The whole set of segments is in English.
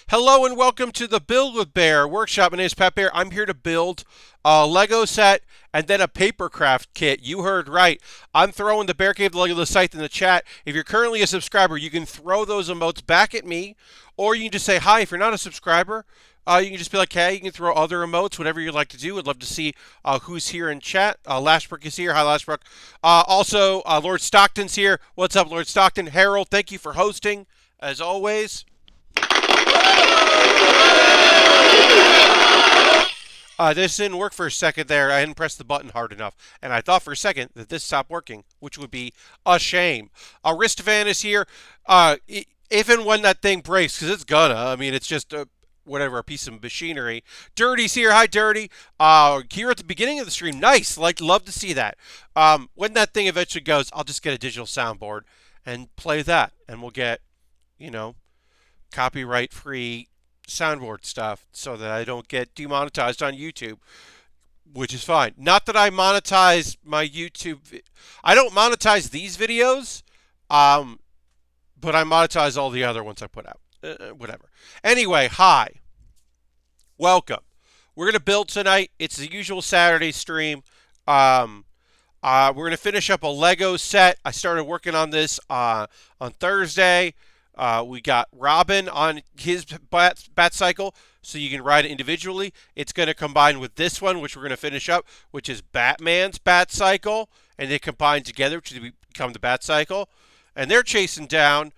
Hello and welcome to the Build with Baer workshop. My name is Baer. I'm here to build a Lego set and then a papercraft kit. You heard right. I'm throwing the Baer the Lego List site in the chat. If you're currently a subscriber, you can throw those emotes back at me, or you can just say hi. If you're not a subscriber, you can just be like, hey, you can throw other emotes, whatever you'd like to do. I'd love to see who's here in chat. Lashbrook is here. Hi, Lashbrook. Also, Lord Stockton's here. What's up, Lord Stockton? Harold, thank you for hosting, as always. This didn't work for a second there. I hadn't pressed the button hard enough. And I thought for a second that this stopped working, which would be a shame. Ristovan is here. If and when that thing breaks, because it's gonna. I mean, it's just a piece of machinery. Dirty's here. Hi, Dirty. Here at the beginning of the stream. Nice. Love to see that. When that thing eventually goes, I'll just get a digital soundboard and play that. And we'll get, copyright-free soundboard stuff so that I don't get demonetized on YouTube, which is fine. Not that I monetize my YouTube. I don't monetize these videos, but I monetize all the other ones I put out. Whatever. Anyway, hi. Welcome. We're going to build tonight. It's the usual Saturday stream. We're going to finish up a Lego set. I started working on this on Thursday. We got Robin on his bat cycle, so you can ride it individually. It's going to combine with this one, which we're going to finish up, which is Batman's bat cycle, and they combine together to become the bat cycle. And they're chasing down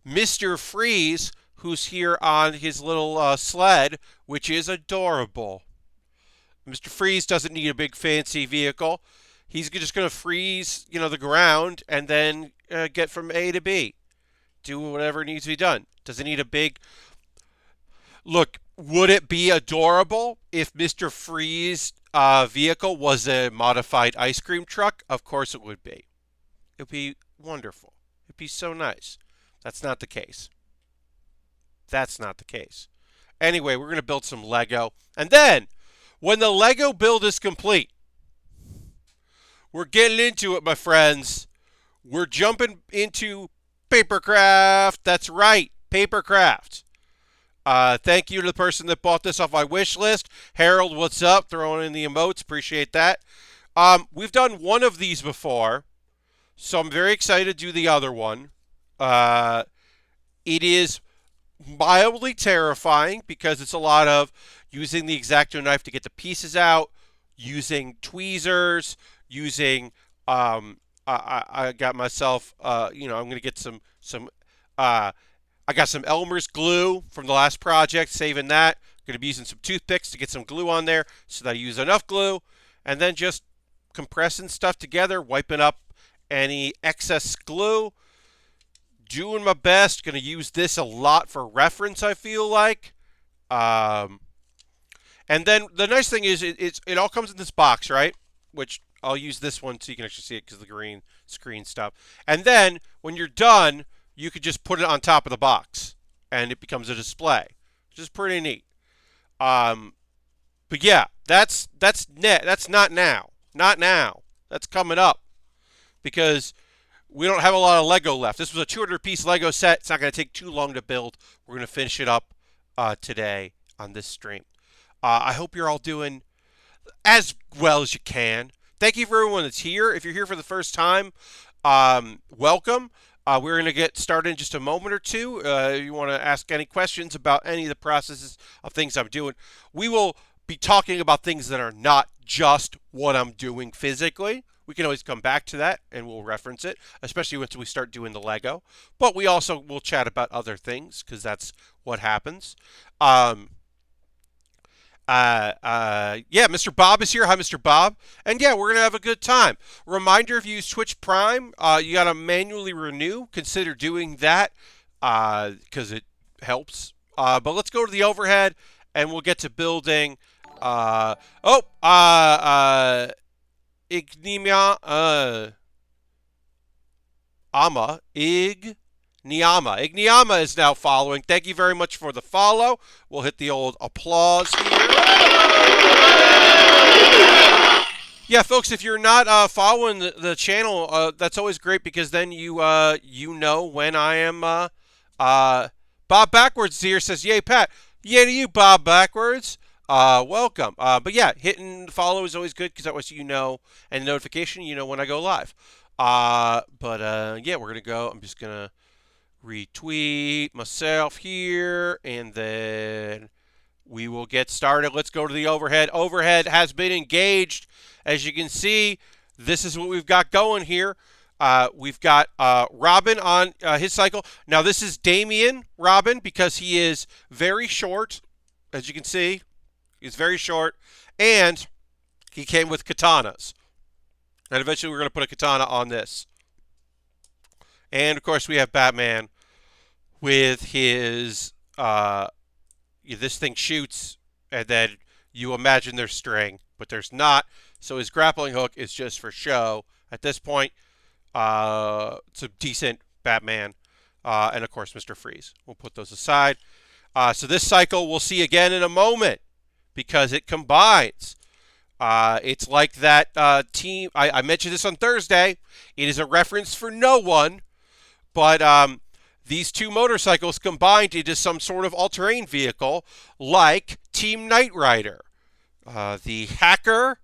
Mr. Freeze, who's here on his little sled, which is adorable. Mr. Freeze doesn't need a big fancy vehicle. He's just going to freeze, the ground, and then get from A to B. Do whatever needs to be done. Does it need a big... Look, would it be adorable if Mr. Freeze's vehicle was a modified ice cream truck? Of course it would be. It would be wonderful. It would be so nice. That's not the case. That's not the case. Anyway, we're going to build some Lego. And then, when the Lego build is complete, we're getting into it, my friends. We're jumping into papercraft. That's right, papercraft. Thank you to the person that bought this off my wish list. Harold, what's up? Throwing in the emotes. Appreciate that. We've done one of these before, so I'm very excited to do the other one. It is mildly terrifying because it's a lot of using the X-Acto knife to get the pieces out, using tweezers, using I got myself, I'm going to get some I got some Elmer's glue from the last project, saving that. I'm going to be using some toothpicks to get some glue on there so that I use enough glue, and then just compressing stuff together, wiping up any excess glue. Doing my best. Going to use this a lot for reference, I feel like. And then the nice thing is it all comes in this box, right? Which I'll use this one so you can actually see it because of the green screen stuff. And then when you're done, you could just put it on top of the box and it becomes a display, which is pretty neat. But yeah, that's not now. Not now. That's coming up because we don't have a lot of Lego left. This was a 200-piece Lego set. It's not going to take too long to build. We're going to finish it up today on this stream. I hope you're all doing as well as you can. Thank you for everyone that's here. If you're here for the first time, welcome. We're going to get started in just a moment or two. If you want to ask any questions about any of the processes of things I'm doing, we will be talking about things that are not just what I'm doing physically. We can always come back to that and we'll reference it, especially once we start doing the Lego. But we also will chat about other things because that's what happens. Yeah, Mr. Bob is here. Hi, Mr. Bob. And yeah, we're going to have a good time. Reminder, if you use Twitch Prime, you got to manually renew. Consider doing that because it helps. But let's go to the overhead and we'll get to building. Igniama is now following. Thank you very much for the follow. We'll hit the old applause here. Yeah, folks, if you're not following the channel, that's always great because then you know when I am Bob Backwards here says, yay, Pat. Yay to you, Bob Backwards. Welcome. But yeah, hitting follow is always good because that way you know, and notification, you know when I go live. Yeah, we're going to go. I'm just going to retweet myself here, and then we will get started. Let's go to the overhead. Overhead has been engaged. As you can see, this is what we've got going here. We've got Robin on his cycle. Now, this is Damien Robin because he is very short. As you can see, he's very short. And he came with katanas. And eventually we're going to put a katana on this. And, of course, we have Batman with his... this thing shoots, and then you imagine there's string, but there's not. So his grappling hook is just for show. At this point, it's a decent Batman. And, of course, Mr. Freeze. We'll put those aside. So this cycle we'll see again in a moment because it combines. It's like that team. I mentioned this on Thursday. It is a reference for no one, but these two motorcycles combined into some sort of all-terrain vehicle like Team Knight Rider. The hacker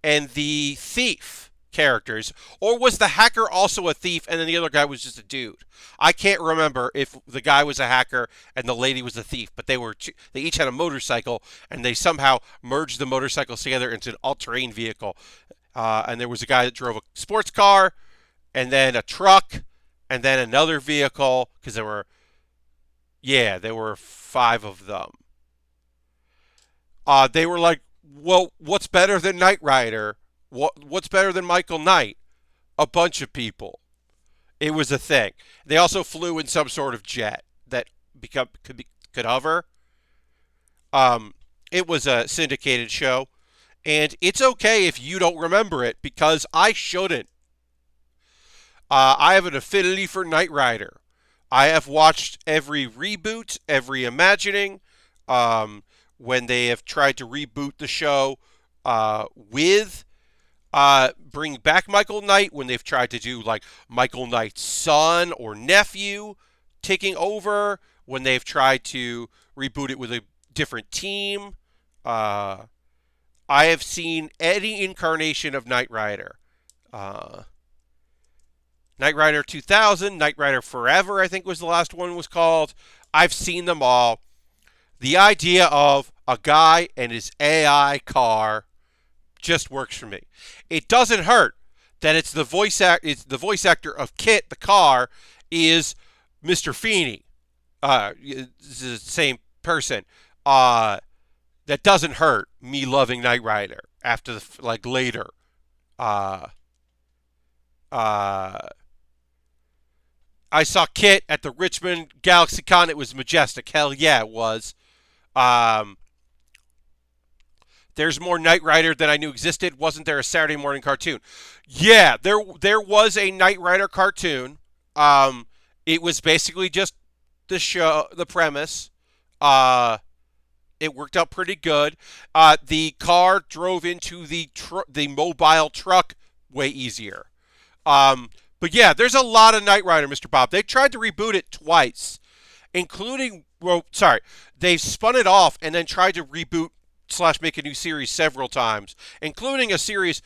and the thief characters. Or was the hacker also a thief and then the other guy was just a dude? I can't remember if the guy was a hacker and the lady was a thief, but they each had a motorcycle and they somehow merged the motorcycles together into an all-terrain vehicle. And there was a guy that drove a sports car and then a truck and then another vehicle, because there were 5 of them. They were like, well, what's better than Knight Rider? What's better than Michael Knight? A bunch of people. It was a thing. They also flew in some sort of jet that could hover. It was a syndicated show, and it's okay if you don't remember it because I shouldn't. I have an affinity for Knight Rider. I have watched every reboot, every imagining, when they have tried to reboot the show with bring back Michael Knight, when they've tried to do like Michael Knight's son or nephew taking over, when they've tried to reboot it with a different team. I have seen any incarnation of Knight Rider. Knight Rider 2000, Knight Rider Forever, I think was the last one was called. I've seen them all. The idea of a guy and his AI car just works for me. It doesn't hurt that it's the voice actor of Kit, the car, is Mr. Feeney. It's the same person. That doesn't hurt me loving Knight Rider after later. I saw Kit at the Richmond GalaxyCon. It was majestic. Hell yeah, it was. There's more Knight Rider than I knew existed. Wasn't there a Saturday morning cartoon? Yeah, there was a Knight Rider cartoon. It was basically just the premise. It worked out pretty good. The car drove into the mobile truck way easier. But yeah, there's a lot of Knight Rider, Mr. Bob. They tried to reboot it twice, they've spun it off and then tried to reboot / make a new series several times, including a series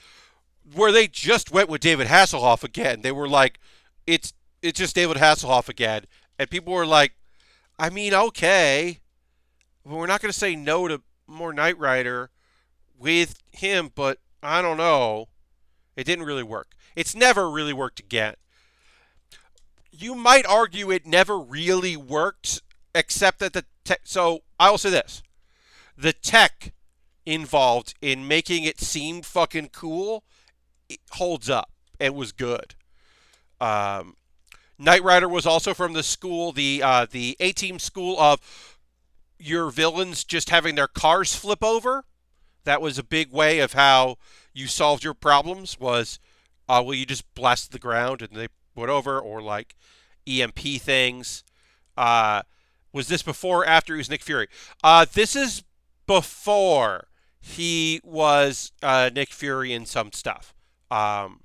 where they just went with David Hasselhoff again. They were like, it's just David Hasselhoff again. And people were like, I mean, okay, but we're not going to say no to more Knight Rider with him, but I don't know. It didn't really work. It's never really worked again. You might argue it never really worked, except that so I will say this. The tech involved in making it seem fucking cool holds up and was good. Knight Rider was also from the school, the A-Team school of your villains just having their cars flip over. That was a big way of how you solved your problems was, you just blast the ground and they went over, or like EMP things. Was this before or after he was Nick Fury? This is before he was Nick Fury in some stuff. The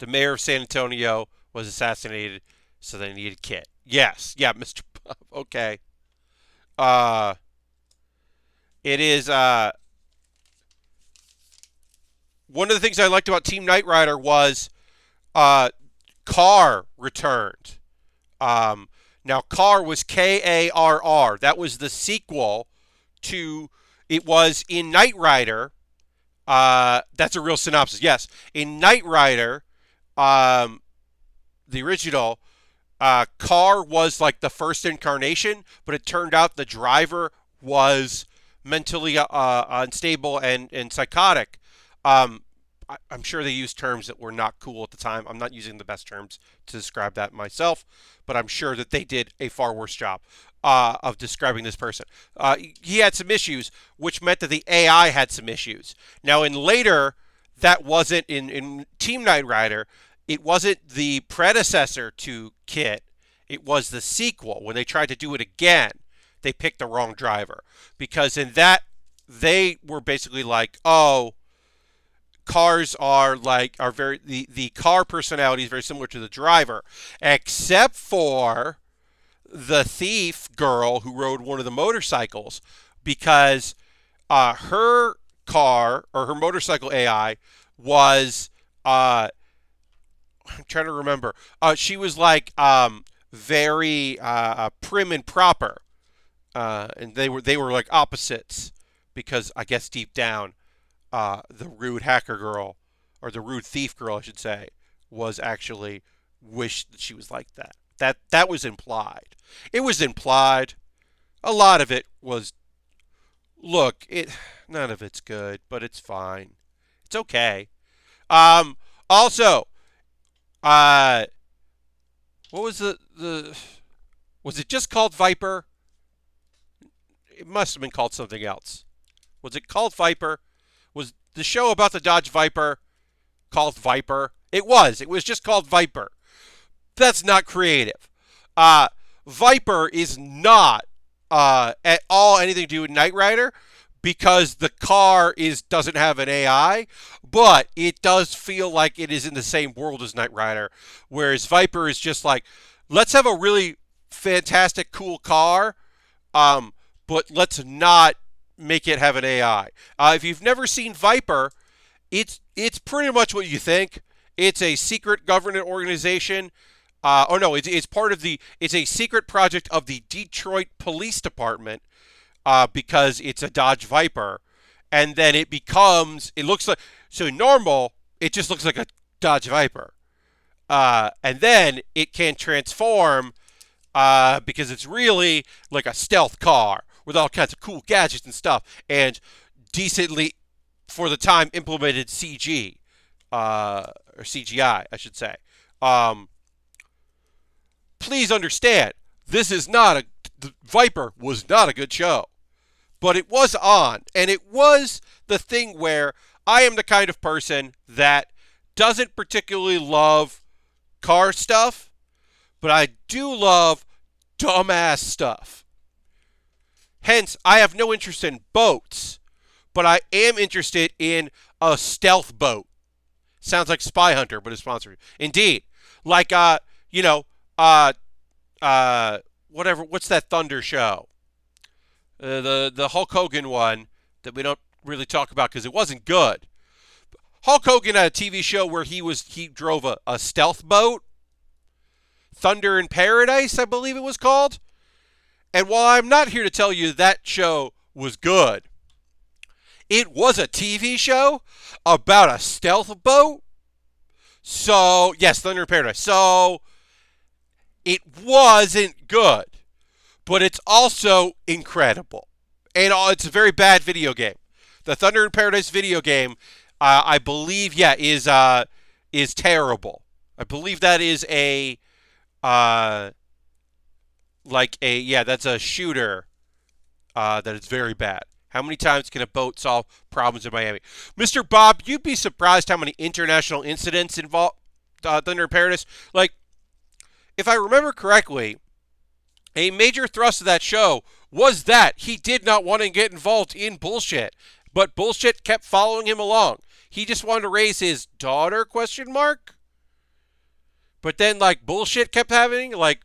mayor of San Antonio was assassinated. So they need a kit. Yes. Yeah, Mr. Bob. Okay. Uh, it is one of the things I liked about Team Knight Rider was uh, Car returned. Um, Now, Car was Karr. That was the sequel to. It was in Knight Rider. That's a real synopsis. Yes, in Knight Rider, um, the original, Car was like the first incarnation, but it turned out the driver was mentally unstable and psychotic. Um, I'm sure they used terms that were not cool at the time. I'm not using the best terms to describe that myself, but I'm sure that they did a far worse job of describing this person. He had some issues, which meant that the AI had some issues. Now, in later, that wasn't in Team Knight Rider. It wasn't the predecessor to Kit. It was the sequel. When they tried to do it again, they picked the wrong driver because in that they were basically like, oh, cars are very the car personality is very similar to the driver, except for the thief girl who rode one of the motorcycles, because her car or her motorcycle AI was I'm trying to remember. She was like very prim and proper, and they were like opposites because I guess deep down the rude hacker girl, or the rude thief girl, I should say, was actually wished that she was like that. That was implied. It was implied. A lot of it was. Look, none of it's good, but it's fine. It's okay. Also, uh, what was the was it just called Viper? It must have been called something else. Was it called Viper? Was the show about the Dodge Viper called Viper? It was. It was just called Viper. That's not creative. Viper is not at all anything to do with Knight Rider because the car doesn't have an AI, but it does feel like it is in the same world as Knight Rider, whereas Viper is just like, let's have a really fantastic, cool car, but let's not make it have an AI. If you've never seen Viper, it's pretty much what you think. It's a secret government organization. Oh no, it's part of it's a secret project of the Detroit Police Department, because it's a Dodge Viper, and then it looks like, so normal, it just looks like a Dodge Viper, and then it can transform, because it's really like a stealth car with all kinds of cool gadgets and stuff, and decently, for the time, implemented CG, or CGI, I should say. Please understand, the Viper was not a good show, but it was on, and it was the thing where I am the kind of person that doesn't particularly love car stuff, but I do love dumbass stuff. Hence, I have no interest in boats, but I am interested in a stealth boat. Sounds like Spy Hunter, but it's sponsored. Indeed. Like, whatever, what's that Thunder show? The Hulk Hogan one that we don't really talk about because it wasn't good. Hulk Hogan had a TV show where he drove a stealth boat. Thunder in Paradise, I believe it was called. And while I'm not here to tell you that show was good, it was a TV show about a stealth boat. So, yes, Thunder in Paradise. So, it wasn't good, but it's also incredible. And it's a very bad video game. The Thunder in Paradise video game, I believe, is terrible. I believe that is that's a shooter that is very bad. How many times can a boat solve problems in Miami? Mr. Bob, you'd be surprised how many international incidents involve Thunder in Paradise. Like, if I remember correctly, a major thrust of that show was that he did not want to get involved in bullshit, but bullshit kept following him along. He just wanted to raise his daughter, question mark? But then like bullshit kept happening. Like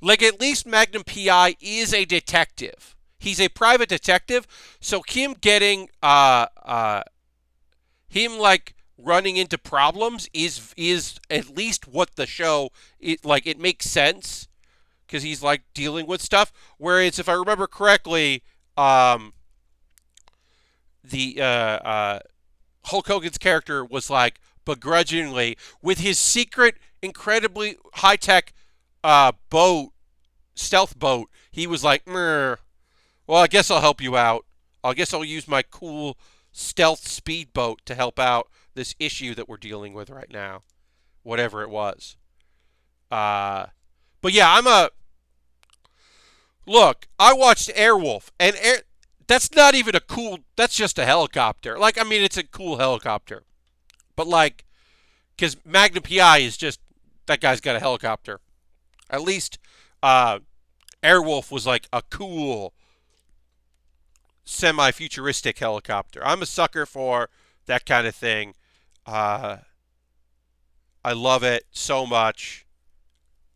at least Magnum PI is a detective. He's a private detective, so him getting him like running into problems is at least what the show it makes sense because he's like dealing with stuff. Whereas if I remember correctly, the Hulk Hogan's character was like begrudgingly with his secret, incredibly high tech boat, stealth boat. He was like, "Meh, well, I guess I'll help you out. I guess I'll use my cool stealth speedboat to help out this issue that we're dealing with right now, whatever it was." But yeah, look. I watched Airwolf, and that's not even a cool. That's just a helicopter. Like, I mean, it's a cool helicopter, but like, because Magnum PI is just that guy's got a helicopter. At least, Airwolf was like a cool semi-futuristic helicopter. I'm a sucker for that kind of thing. Uh, I love it so much.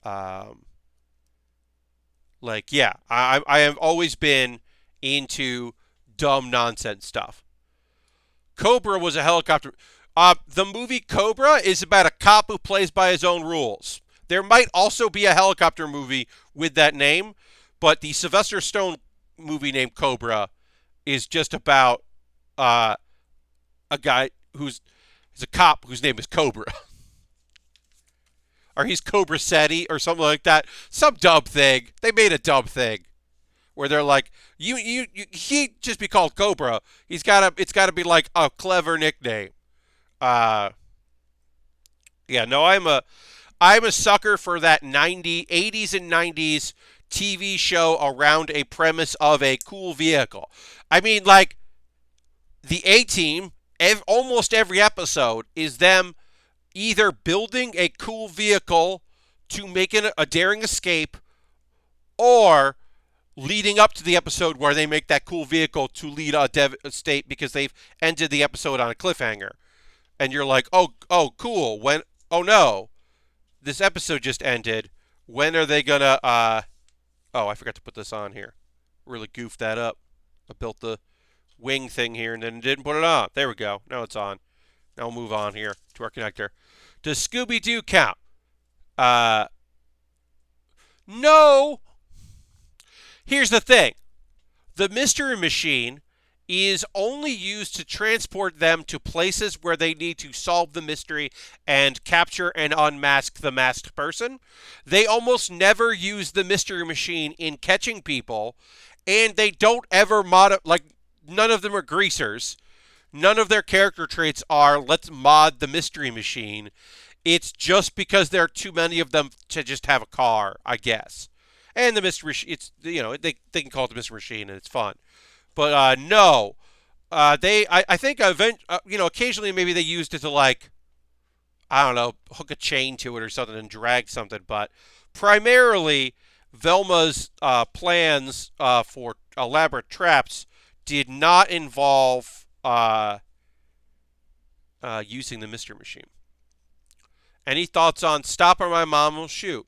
Um, yeah, I have always been into dumb nonsense stuff. Cobra was a helicopter. The movie Cobra is about a cop who plays by his own rules. There might also be a helicopter movie with that name, but the Sylvester Stallone movie named Cobra is just about a guy he's a cop whose name is Cobra. Or he's Cobra Setti or something like that. Some dumb thing. They made a dumb thing where they're like, he just be called Cobra. It's gotta be like a clever nickname. Uh, yeah, no, I'm a sucker for that 80s and 90s TV show around a premise of a cool vehicle. I mean, like the A Team. Almost every episode is them either building a cool vehicle to make a daring escape or leading up to the episode where they make that cool vehicle to lead a state because they've ended the episode on a cliffhanger. And you're like, oh, cool. Oh no, this episode just ended. When are they gonna, oh, I forgot to put this on here. Really goofed that up. I built the wing thing here and then didn't put it on. There we go. Now it's on. Now we'll move on here to our connector. Does Scooby-Doo count? No. Here's the thing. The Mystery Machine is only used to transport them to places where they need to solve the mystery and capture and unmask the masked person. They almost never use the Mystery Machine in catching people, and they don't ever none of them are greasers. None of their character traits are, let's mod the Mystery Machine. It's just because there are too many of them to just have a car, I guess. And the Mystery Machine, it's, they can call it the Mystery Machine and it's fun. But no. I think occasionally maybe they used it to I don't know, hook a chain to it or something and drag something. But primarily, Velma's plans for elaborate traps did not involve using the Mystery Machine. Any thoughts on Stop or My Mom Will Shoot?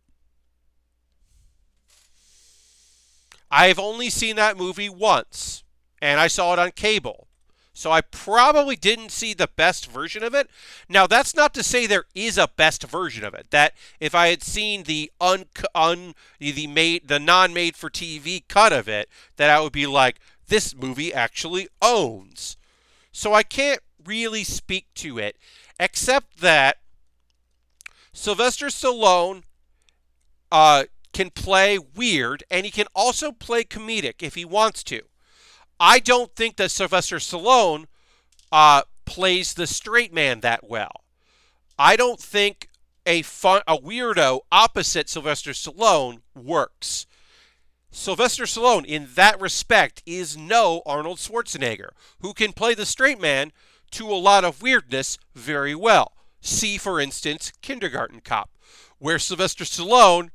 I've only seen that movie once, and I saw it on cable. So I probably didn't see the best version of it. Now, that's not to say there is a best version of it. That if I had seen the the non-made for TV cut of it, that I would be like, this movie actually owns. So I can't really speak to it, except that Sylvester Stallone can play weird, and he can also play comedic if he wants to. I don't think that Sylvester Stallone plays the straight man that well. I don't think a weirdo opposite Sylvester Stallone works. Sylvester Stallone, in that respect, is no Arnold Schwarzenegger, who can play the straight man to a lot of weirdness very well. See, for instance, Kindergarten Cop, where Sylvester Stallone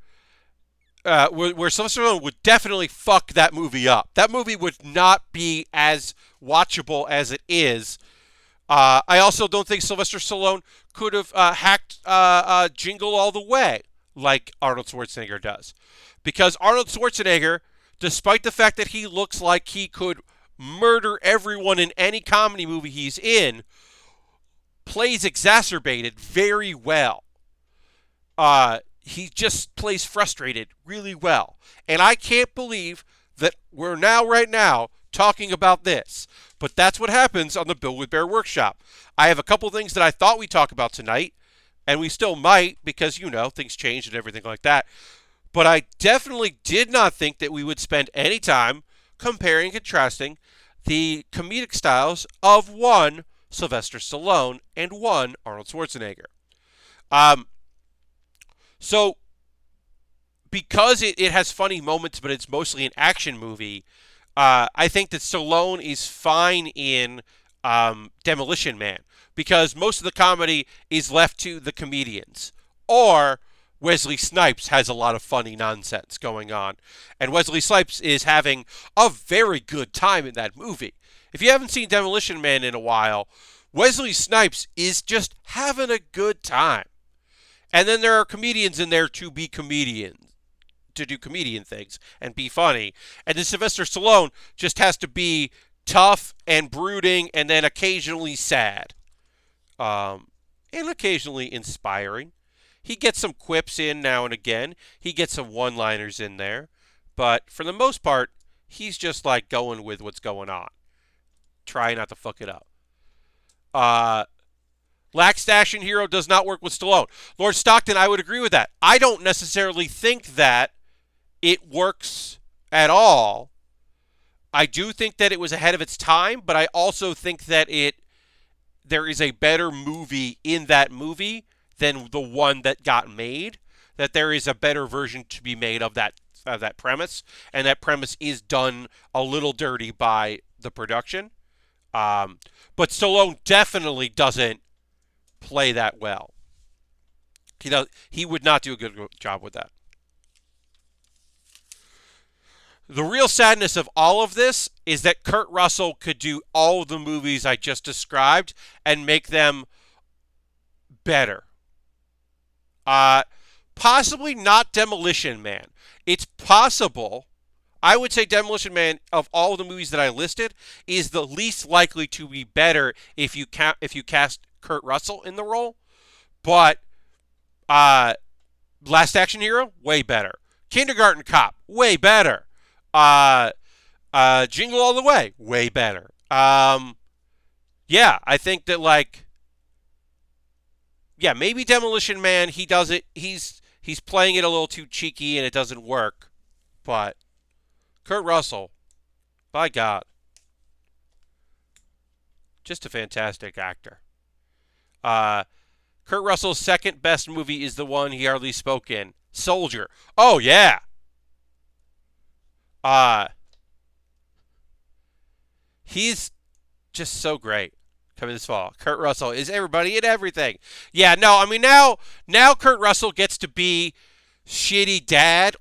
would definitely fuck that movie up. That movie would not be as watchable as it is I also don't think Sylvester Stallone could have hacked Jingle All the Way like Arnold Schwarzenegger does. Because Arnold Schwarzenegger, despite the fact that he looks like he could murder everyone in any comedy movie he's in, plays exacerbated very well. He just plays frustrated really well. And I can't believe that we're right now, talking about this. But that's what happens on the Bill with Bear Workshop. I have a couple things that I thought we'd talk about tonight, and we still might because, things change and everything like that. But I definitely did not think that we would spend any time comparing and contrasting the comedic styles of one Sylvester Stallone and one Arnold Schwarzenegger. So, because it has funny moments, but it's mostly an action movie, I think that Stallone is fine in Demolition Man because most of the comedy is left to the comedians. Or Wesley Snipes has a lot of funny nonsense going on. And Wesley Snipes is having a very good time in that movie. If you haven't seen Demolition Man in a while, Wesley Snipes is just having a good time. And then there are comedians in there to be comedians, to do comedian things and be funny. And then Sylvester Stallone just has to be tough and brooding and then occasionally sad. And occasionally inspiring. He gets some quips in now and again. He gets some one-liners in there. But for the most part, he's just like going with what's going on. Try not to fuck it up. Lax Action Hero does not work with Stallone. Lord Stockton, I would agree with that. I don't necessarily think that it works at all. I do think that it was ahead of its time, but I also think that there is a better movie in that movie than the one that got made. That there is a better version to be made of that premise, and that premise is done a little dirty by the production. But Stallone definitely doesn't play that well. He would not do a good job with that. The real sadness of all of this is that Kurt Russell could do all of the movies I just described and make them better. Possibly not Demolition Man. It's possible. I would say Demolition Man, of all of the movies that I listed, is the least likely to be better if you cast Kurt Russell in the role. But Last Action Hero, way better. Kindergarten Cop, way better. Jingle All the Way, way better. Yeah, I think that maybe Demolition Man, he does it. He's playing it a little too cheeky and it doesn't work. But Kurt Russell, by God, just a fantastic actor. Kurt Russell's second best movie is the one he hardly spoke in, Soldier. Oh yeah. He's just so great coming this fall. Kurt Russell is everybody and everything. Yeah, no, I mean now Kurt Russell gets to be shitty dad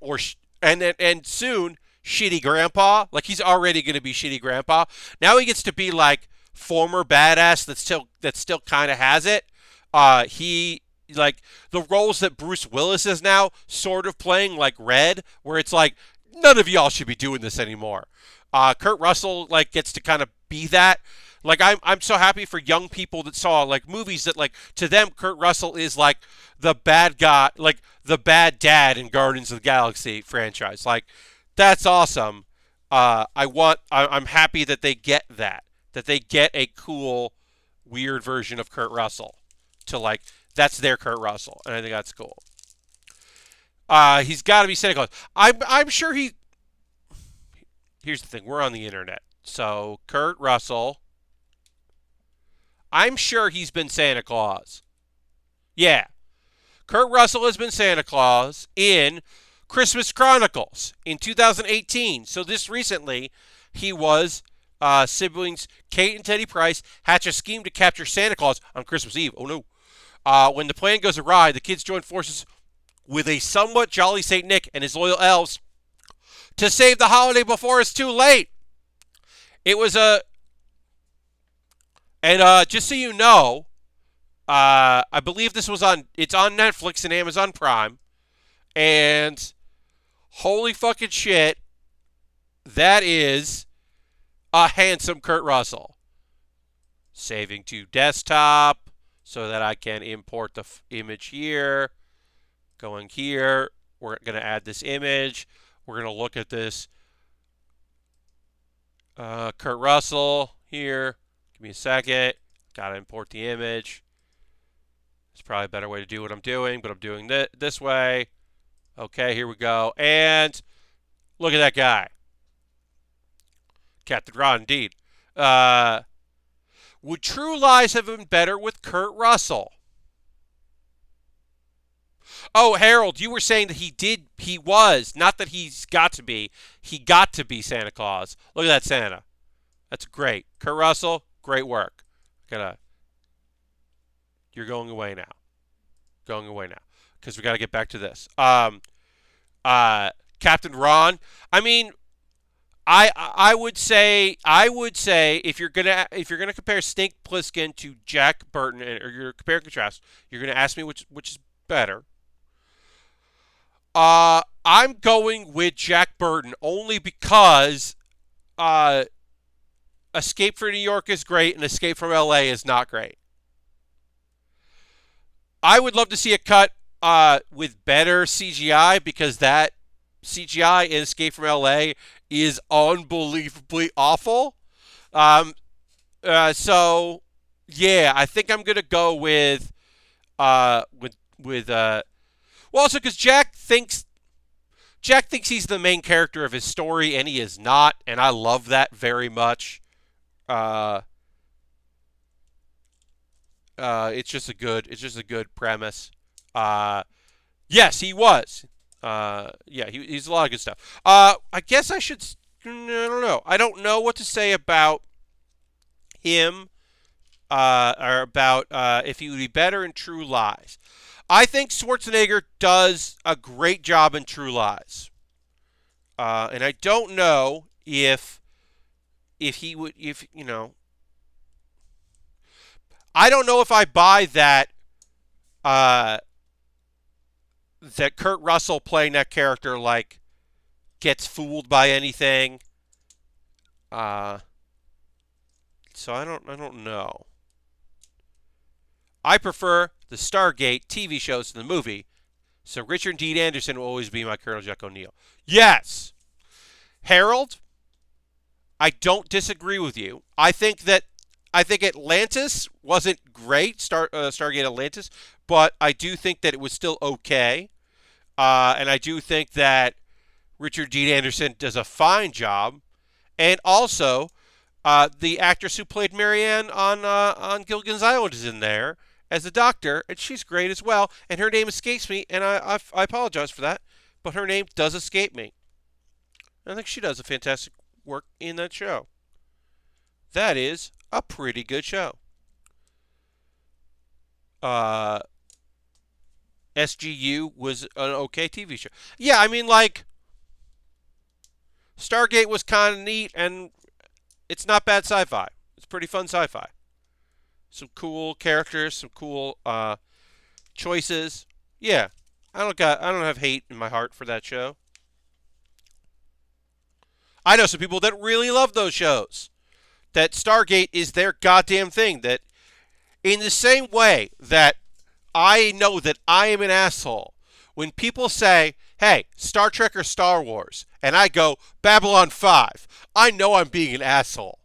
and soon shitty grandpa. Like he's already going to be shitty grandpa. Now he gets to be like former badass that still kind of has it. He like the roles that Bruce Willis is now sort of playing, like Red, where it's like none of y'all should be doing this anymore. Kurt Russell like gets to kind of be that. Like I'm so happy for young people that saw like movies that like to them Kurt Russell is like the bad guy, like the bad dad in Guardians of the Galaxy franchise. Like that's awesome. I'm happy that they get that they get a cool, weird version of Kurt Russell to like that's their Kurt Russell, and I think that's cool. He's got to be Santa Claus. I'm sure he. Here's the thing: we're on the internet, so Kurt Russell. I'm sure he's been Santa Claus. Yeah, Kurt Russell has been Santa Claus in Christmas Chronicles in 2018. So this recently, he was siblings Kate and Teddy Price hatch a scheme to capture Santa Claus on Christmas Eve. Oh no. When the plan goes awry, the kids join forces with a somewhat jolly St. Nick and his loyal elves to save the holiday before it's too late. It was And just so you know, I believe this was on. It's on Netflix and Amazon Prime. And holy fucking shit, that is a handsome Kurt Russell. Saving to desktop so that I can import the image here. Going here, we're going to add this image. We're going to look at this Kurt Russell here. Give me a second. Got to import the image. It's probably a better way to do what I'm doing, but I'm doing this way. Okay, here we go. And look at that guy. Captain Ron, indeed. Uh, would True Lies have been better with Kurt Russell? Oh, Harold, you were saying that he was, not that he's got to be. He got to be Santa Claus. Look at that Santa. That's great. Kurt Russell, great work. You're going away now. Going away now. Because we got to get back to this. Captain Ron. I mean, I would say if you're gonna compare Snake Plissken to Jack Burton, or you're compare and contrast, you're gonna ask me which is better. I'm going with Jack Burton only because uh, Escape from New York is great and Escape from L.A. is not great. I would love to see a cut with better CGI because that CGI in Escape from L.A. is unbelievably awful. Um, so yeah, I think I'm gonna go with with well, also because Jack thinks he's the main character of his story, and he is not, and I love that very much. Uh, it's just a good premise. Uh, yes, he was. Yeah, he's a lot of good stuff. I guess I should. I don't know. I don't know what to say about him. Or about if he would be better in True Lies. I think Schwarzenegger does a great job in True Lies. And I don't know if he would if you know I don't know if I buy uh that Kurt Russell playing that character like gets fooled by anything. Uh so I don't know. I prefer the Stargate TV shows to the movie. So Richard Dean Anderson will always be my Colonel Jack O'Neill. Yes. Harold, I don't disagree with you. I think Atlantis wasn't great, Stargate Atlantis, but I do think that it was still okay. And I do think that Richard Dean Anderson does a fine job. And also, the actress who played Marianne on Gilligan's Island is in there as a doctor, and she's great as well. And her name escapes me, and I apologize for that, but her name does escape me. I think she does a fantastic work in that show. That is a pretty good show. Uh, SGU was an okay TV show. Yeah, I mean, like, Stargate was kind of neat, and it's not bad sci-fi. It's pretty fun sci-fi. Some cool characters, some cool choices. Yeah, I don't have hate in my heart for that show. I know some people that really love those shows. That Stargate is their goddamn thing. That in the same way that I know that I am an asshole when people say, "Hey, Star Trek or Star Wars," and I go Babylon 5. I know I'm being an asshole.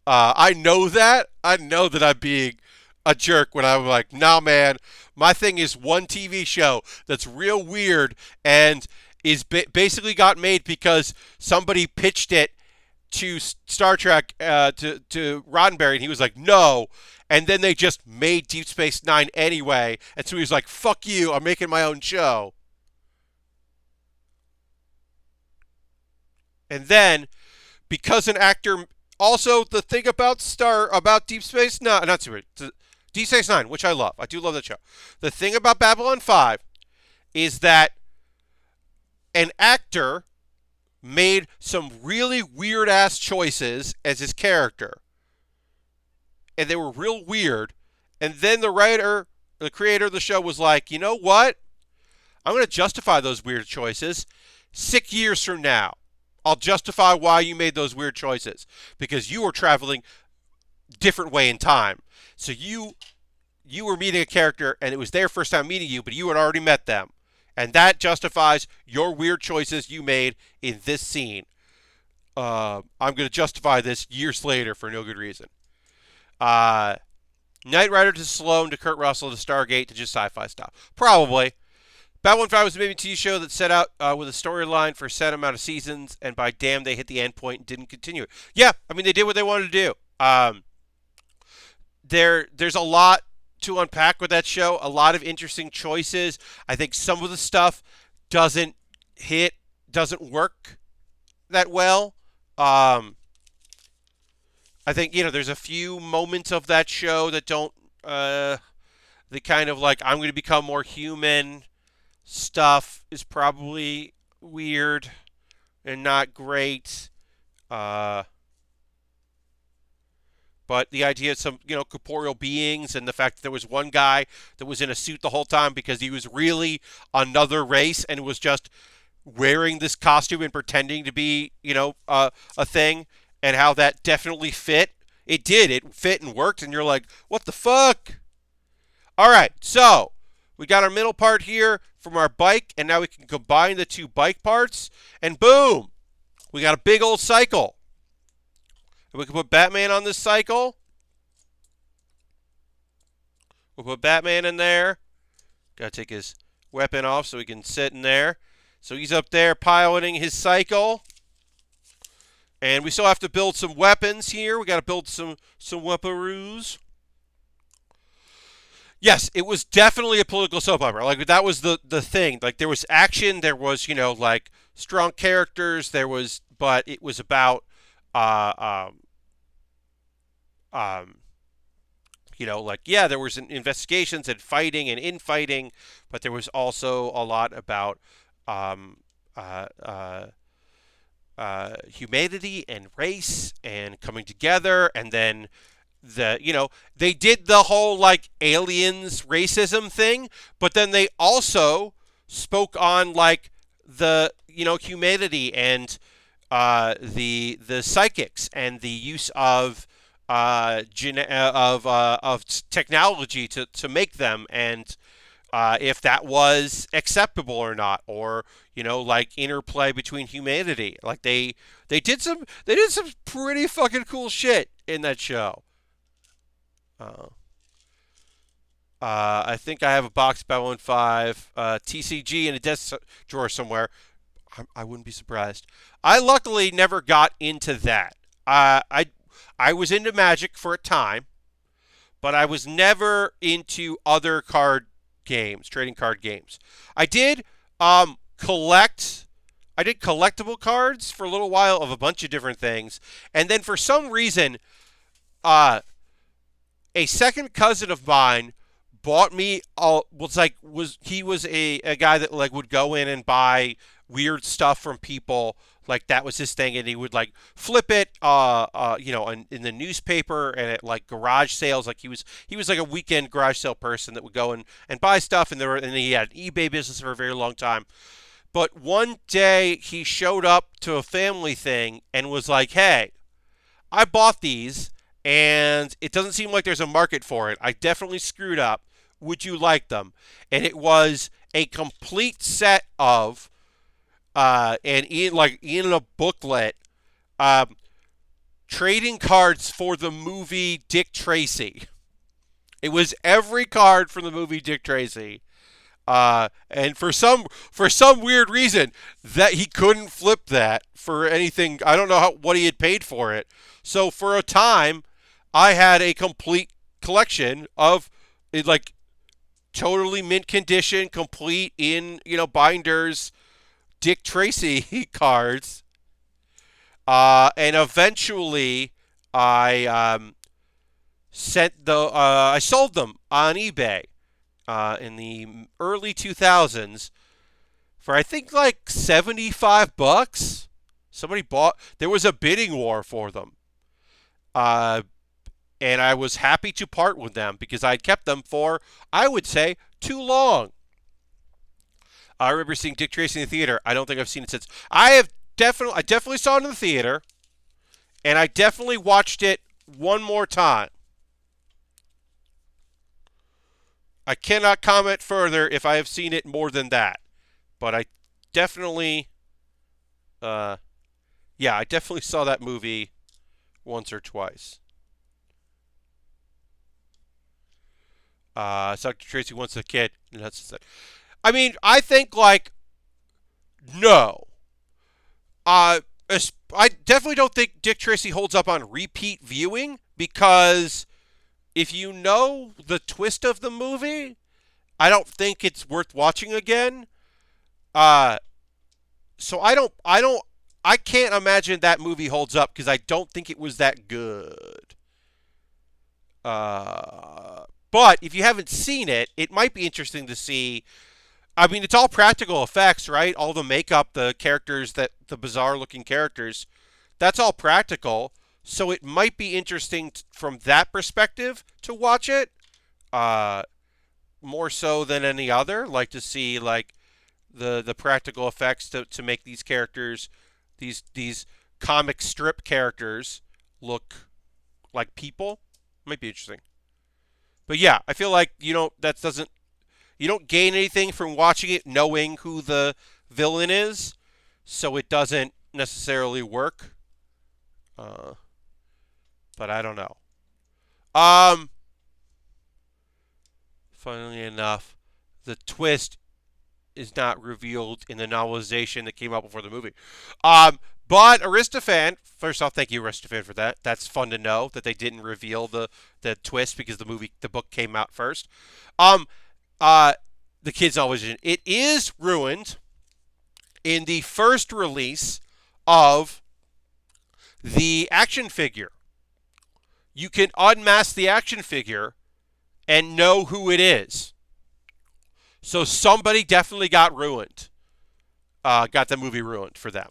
I know that. I know that I'm being a jerk when I'm like, nah, man, my thing is one TV show that's real weird and is basically got made because somebody pitched it to Star Trek to Roddenberry, and he was like, no. And then they just made Deep Space Nine anyway, and so he was like, fuck you, I'm making my own show. And then because an actor also the thing about Deep Space Nine, not Super Deep Space Nine, which I love. I do love that show. The thing about Babylon 5 is that an actor made some really weird ass choices as his character. and they were real weird. And then the creator of the show was like, you know what? I'm going to justify those weird choices 6 years from now. I'll justify why you made those weird choices because you were traveling different way in time. So you were meeting a character and it was their first time meeting you, but you had already met them. And that justifies your weird choices you made in this scene. I'm going to justify this years later for no good reason. Knight Rider to Sloane to Kurt Russell to Stargate to just sci-fi stuff. Probably. Babylon 5 was maybe a TV show that set out with a storyline for a set amount of seasons, and by damn, they hit the end point and didn't continue it. Yeah, I mean, they did what they wanted to do. There's a lot to unpack with that show, a lot of interesting choices. I think some of the stuff doesn't work that well. I think, there's a few moments of that show that don't, the kind of like, I'm going to become more human stuff is probably weird and not great. But the idea of some, corporeal beings and the fact that there was one guy that was in a suit the whole time because he was really another race and was just wearing this costume and pretending to be, a thing, and how that definitely fit. It did. It fit and worked, and you're like, what the fuck? All right, so we got our middle part here from our bike, and now we can combine the two bike parts, and boom, we got a big old cycle. And we can put Batman on this cycle. We'll put Batman in there. Got to take his weapon off so he can sit in there. So he's up there piloting his cycle. And we still have to build some weapons here. We got to build some weaparoos. Yes, it was definitely a political soap opera. Like, that was the thing. Like, there was action. There was, like, strong characters. But it was about, there was investigations and fighting and infighting, but there was also a lot about humanity and race and coming together. And then they did the whole like aliens racism thing, but then they also spoke on like the humanity and the psychics and the use of technology to make them, and if that was acceptable or not, or like interplay between humanity. Like they did some pretty fucking cool shit in that show. I think I have a box Babylon 5 TCG in a desk drawer somewhere. I wouldn't be surprised. I luckily never got into that. I was into Magic for a time, but I was never into other trading card games. I did collectible cards for a little while of a bunch of different things, and then for some reason, a second cousin of mine bought me he was a guy that like would go in and buy weird stuff from people. Like, that was his thing, and he would like flip it in the newspaper and at like garage sales. Like he was like a weekend garage sale person that would go and buy stuff, and he had an eBay business for a very long time. But one day he showed up to a family thing and was like, "Hey, I bought these and it doesn't seem like there's a market for it. I definitely screwed up. Would you like them?" And it was a complete set of and in a booklet, trading cards for the movie Dick Tracy. It was every card from the movie Dick Tracy, and for some weird reason that he couldn't flip that for anything. I don't know what he had paid for it. So for a time, I had a complete collection of like totally mint condition, complete in binders, Dick Tracy cards, and eventually I I sold them on eBay in the early 2000s for I think like $75. There was a bidding war for them. and I was happy to part with them because I'd kept them for, I would say, too long. I remember seeing Dick Tracy in the theater. I don't think I've seen it since. I definitely saw it in the theater, and I definitely watched it one more time. I cannot comment further if I have seen it more than that, but I definitely, uh, yeah, I definitely saw that movie once or twice. Dr. Tracy wants a kid, and that's it. I mean, I think like no. Uh, I definitely don't think Dick Tracy holds up on repeat viewing because if you know the twist of the movie, I don't think it's worth watching again. Uh, so I can't imagine that movie holds up because I don't think it was that good. But if you haven't seen it, it might be interesting to see. I mean, it's all practical effects, right? All the makeup, the characters, the bizarre looking characters, that's all practical. So it might be interesting from that perspective to watch it, uh, more so than any other. Like to see like the practical effects to make these characters, these comic strip characters, look like people. Might be interesting. But yeah, I feel like you don't gain anything from watching it knowing who the villain is, so it doesn't necessarily work. Uh, but I don't know. Um, Funnily enough, the twist is not revealed in the novelization that came out before the movie. Um, but Aristophan, first off, thank you Aristophan for that. That's fun to know that they didn't reveal the twist because the book came out first. Um, uh, the kids always it is ruined in the first release of the action figure. You can unmask the action figure and know who it is. So somebody definitely got ruined. Got the movie ruined for them.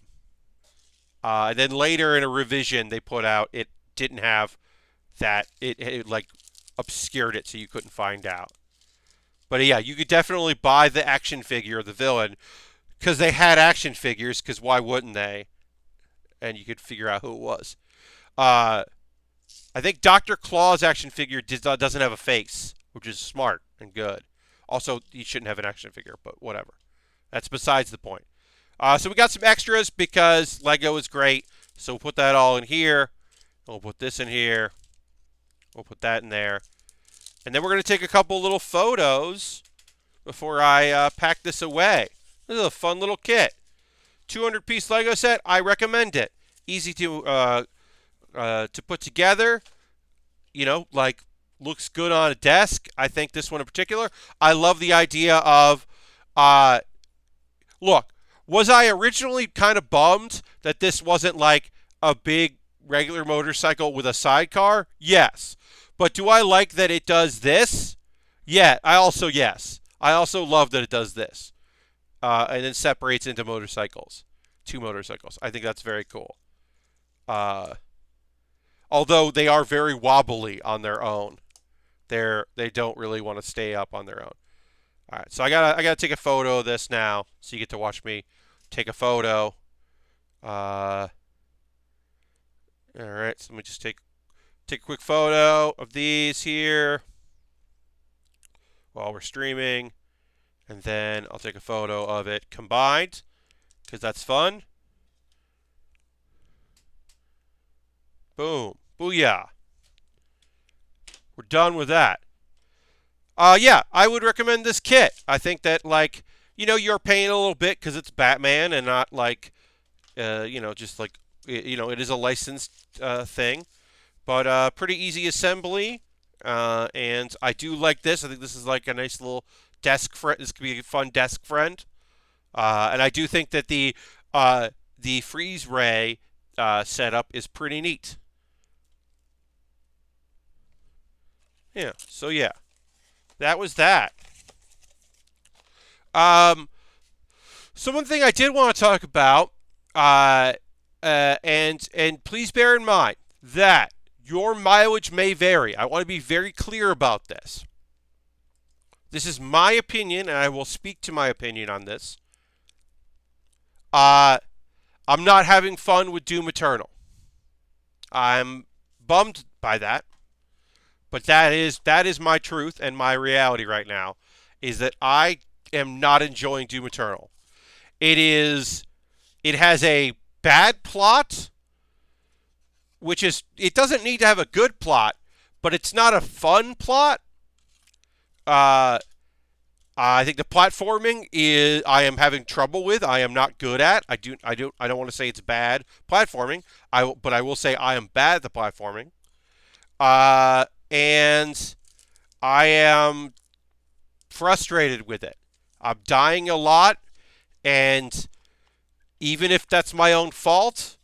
And then later in a revision they put out, it didn't have that. It like obscured it so you couldn't find out. But yeah, you could definitely buy the action figure of the villain because they had action figures. Because why wouldn't they? And you could figure out who it was. Uh, I think Dr. Claw's action figure doesn't have a face, which is smart and good. Also, he shouldn't have an action figure, but whatever. That's besides the point. So we got some extras because Lego is great. So we'll put that all in here. We'll put this in here. We'll put that in there. And then we're going to take a couple little photos before I pack this away. This is a fun little kit. 200-piece Lego set. I recommend it. Easy to put together. You know, like looks good on a desk. I think this one in particular. I love the idea of, look, was I originally kind of bummed that this wasn't like a big regular motorcycle with a sidecar? Yes. But do I like that it does this? Yeah, yes. I also love that it does this. And then separates into motorcycles. 2 motorcycles. I think that's very cool. Although they are very wobbly on their own. They don't really want to stay up on their own. All right, so I gotta take a photo of this now, so you get to watch me take a photo. All right, so let me just take a quick photo of these here while we're streaming, and then I'll take a photo of it combined because that's fun. Boom, booyah! We're done with that. Yeah, I would recommend this kit. I think that, like, you're paying a little bit because it's Batman and not like, just like, it is a licensed thing. But pretty easy assembly. And I do like this. I think this is like a nice little desk friend. This could be a fun desk friend. And I do think that the freeze ray setup is pretty neat. Yeah, so yeah. That was that. So one thing I did want to talk about, and please bear in mind that Your mileage may vary. I want to be very clear about this. This is my opinion, and I will speak to my opinion on this. I'm not having fun with Doom Eternal. I'm bummed by that, but that is my truth and my reality right now. Is that I am not enjoying Doom Eternal. It has a bad plot, it doesn't need to have a good plot, but it's not a fun plot. Uh, I think the platforming I am having trouble with. I am not good at. I don't want to say it's bad platforming. But I will say I am bad at the platforming. And I am frustrated with it. I'm dying a lot, and even if that's my own fault,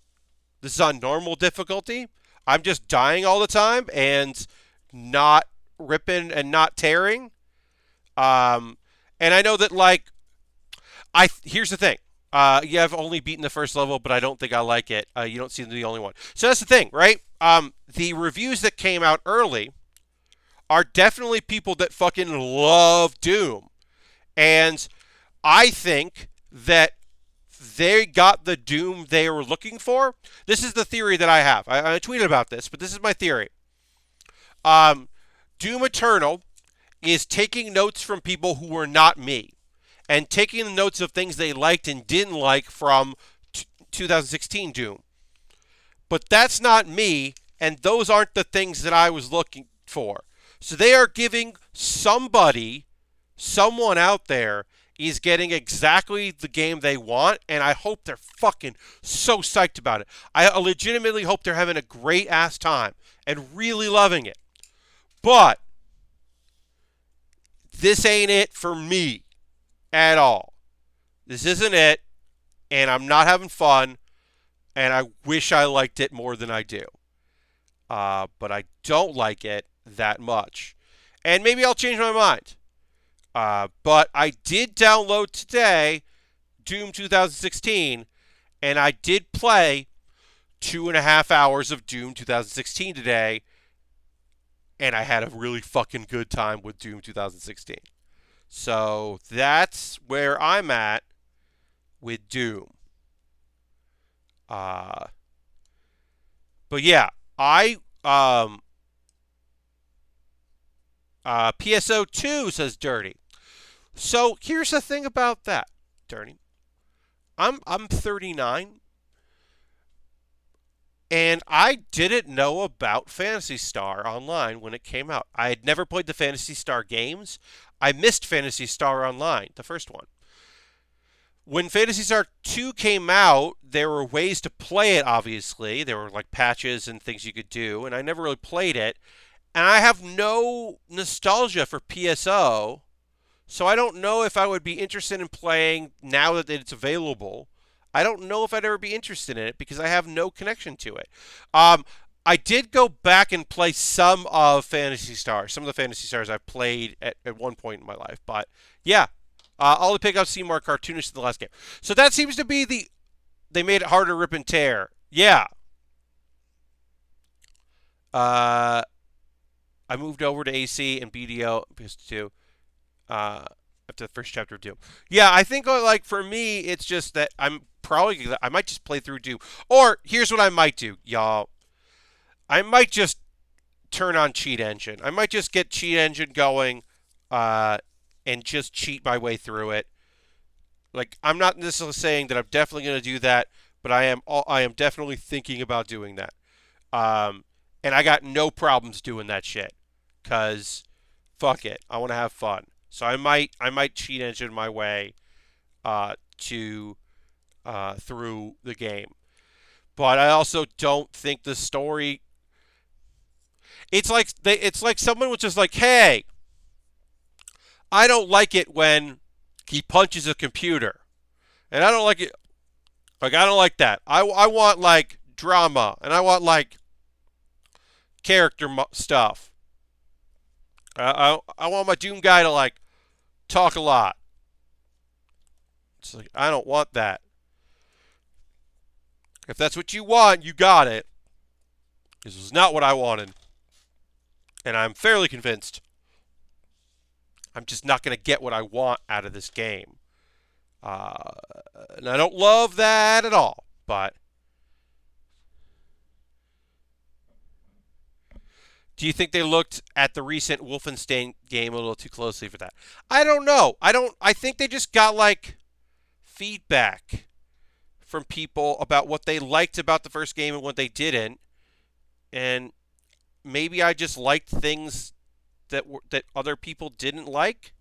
this is on normal difficulty. I'm just dying all the time and not ripping and not tearing. And I know that here's the thing. Yeah, I've only beaten the first level, but I don't think I like it. You don't seem to be the only one. So that's the thing, right? The reviews that came out early are definitely people that fucking love Doom. And I think that they got the Doom they were looking for. This is the theory that I have. I tweeted about this, but this is my theory. Doom Eternal is taking notes from people who were not me and taking the notes of things they liked and didn't like from 2016 Doom. But that's not me, and those aren't the things that I was looking for. So they are giving someone out there is getting exactly the game they want, and I hope they're fucking so psyched about it. I legitimately hope they're having a great ass time and really loving it. But this ain't it for me at all. This isn't it, and I'm not having fun, and I wish I liked it more than I do. But I don't like it that much. And maybe I'll change my mind. But I did download today Doom 2016, and I did play 2.5 hours of Doom 2016 today, and I had a really fucking good time with Doom 2016. So that's where I'm at with Doom. But yeah, PSO2 says Dirty. So here's the thing about that, Dirty. I'm 39, and I didn't know about Phantasy Star Online when it came out. I had never played the Phantasy Star games. I missed Phantasy Star Online, the first one. When Phantasy Star 2 came out, there were ways to play it, obviously. There were like patches and things you could do, and I never really played it. And I have no nostalgia for PSO, so I don't know if I would be interested in playing now that it's available. I don't know if I'd ever be interested in it because I have no connection to it. I did go back and play some of Phantasy Stars, some of the Phantasy Stars I played at one point in my life. But yeah, all the pickups seem more cartoonish than the last game. So that seems to be they made it harder to rip and tear. Yeah. I moved over to AC and BDO PS2 after the first chapter of Doom. Yeah, I think like for me, it's just that I might just play through Doom. Or here's what I might do, y'all. I might just turn on Cheat Engine. I might just get Cheat Engine going and just cheat my way through it. Like, I'm not necessarily saying that I'm definitely going to do that, but I am definitely thinking about doing that. And I got no problems doing that shit. Because fuck it. I want to have fun. So I might Cheat Engine my way through the game. But I also don't think the story. It's like someone was just like, hey, I don't like it when he punches a computer, and I don't like it. Like, I don't like that. I want like drama, and I want like character stuff. I want my Doom guy to like talk a lot. It's like, I don't want that. If that's what you want, you got it. This was not what I wanted. And I'm fairly convinced I'm just not going to get what I want out of this game. Uh, and I don't love that at all. But do you think they looked at the recent Wolfenstein game a little too closely for that? I don't know. I think they just got like feedback from people about what they liked about the first game and what they didn't. And maybe I just liked things that other people didn't like.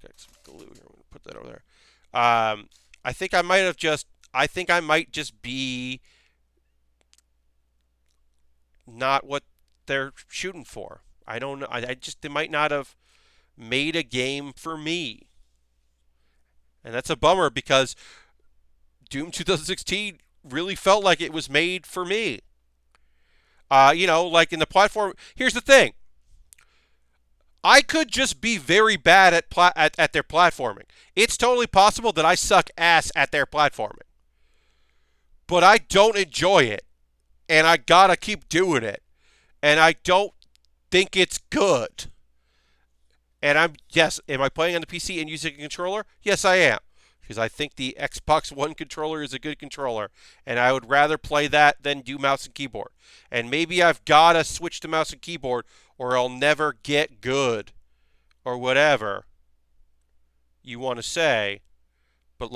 Got some glue here. I'm gonna put that over there. I think I might have just. I think I might just be not what they're shooting for. I don't know. I just they might not have made a game for me, and that's a bummer because Doom 2016 really felt like it was made for me. Like in the platform. Here's the thing. I could just be very bad at their platforming. It's totally possible that I suck ass at their platforming. But I don't enjoy it. And I gotta keep doing it. And I don't think it's good. And am I playing on the PC and using a controller? Yes, I am. Because I think the Xbox One controller is a good controller. And I would rather play that than do mouse and keyboard. And maybe I've got to switch to mouse and keyboard or I'll never get good. Or whatever you want to say. But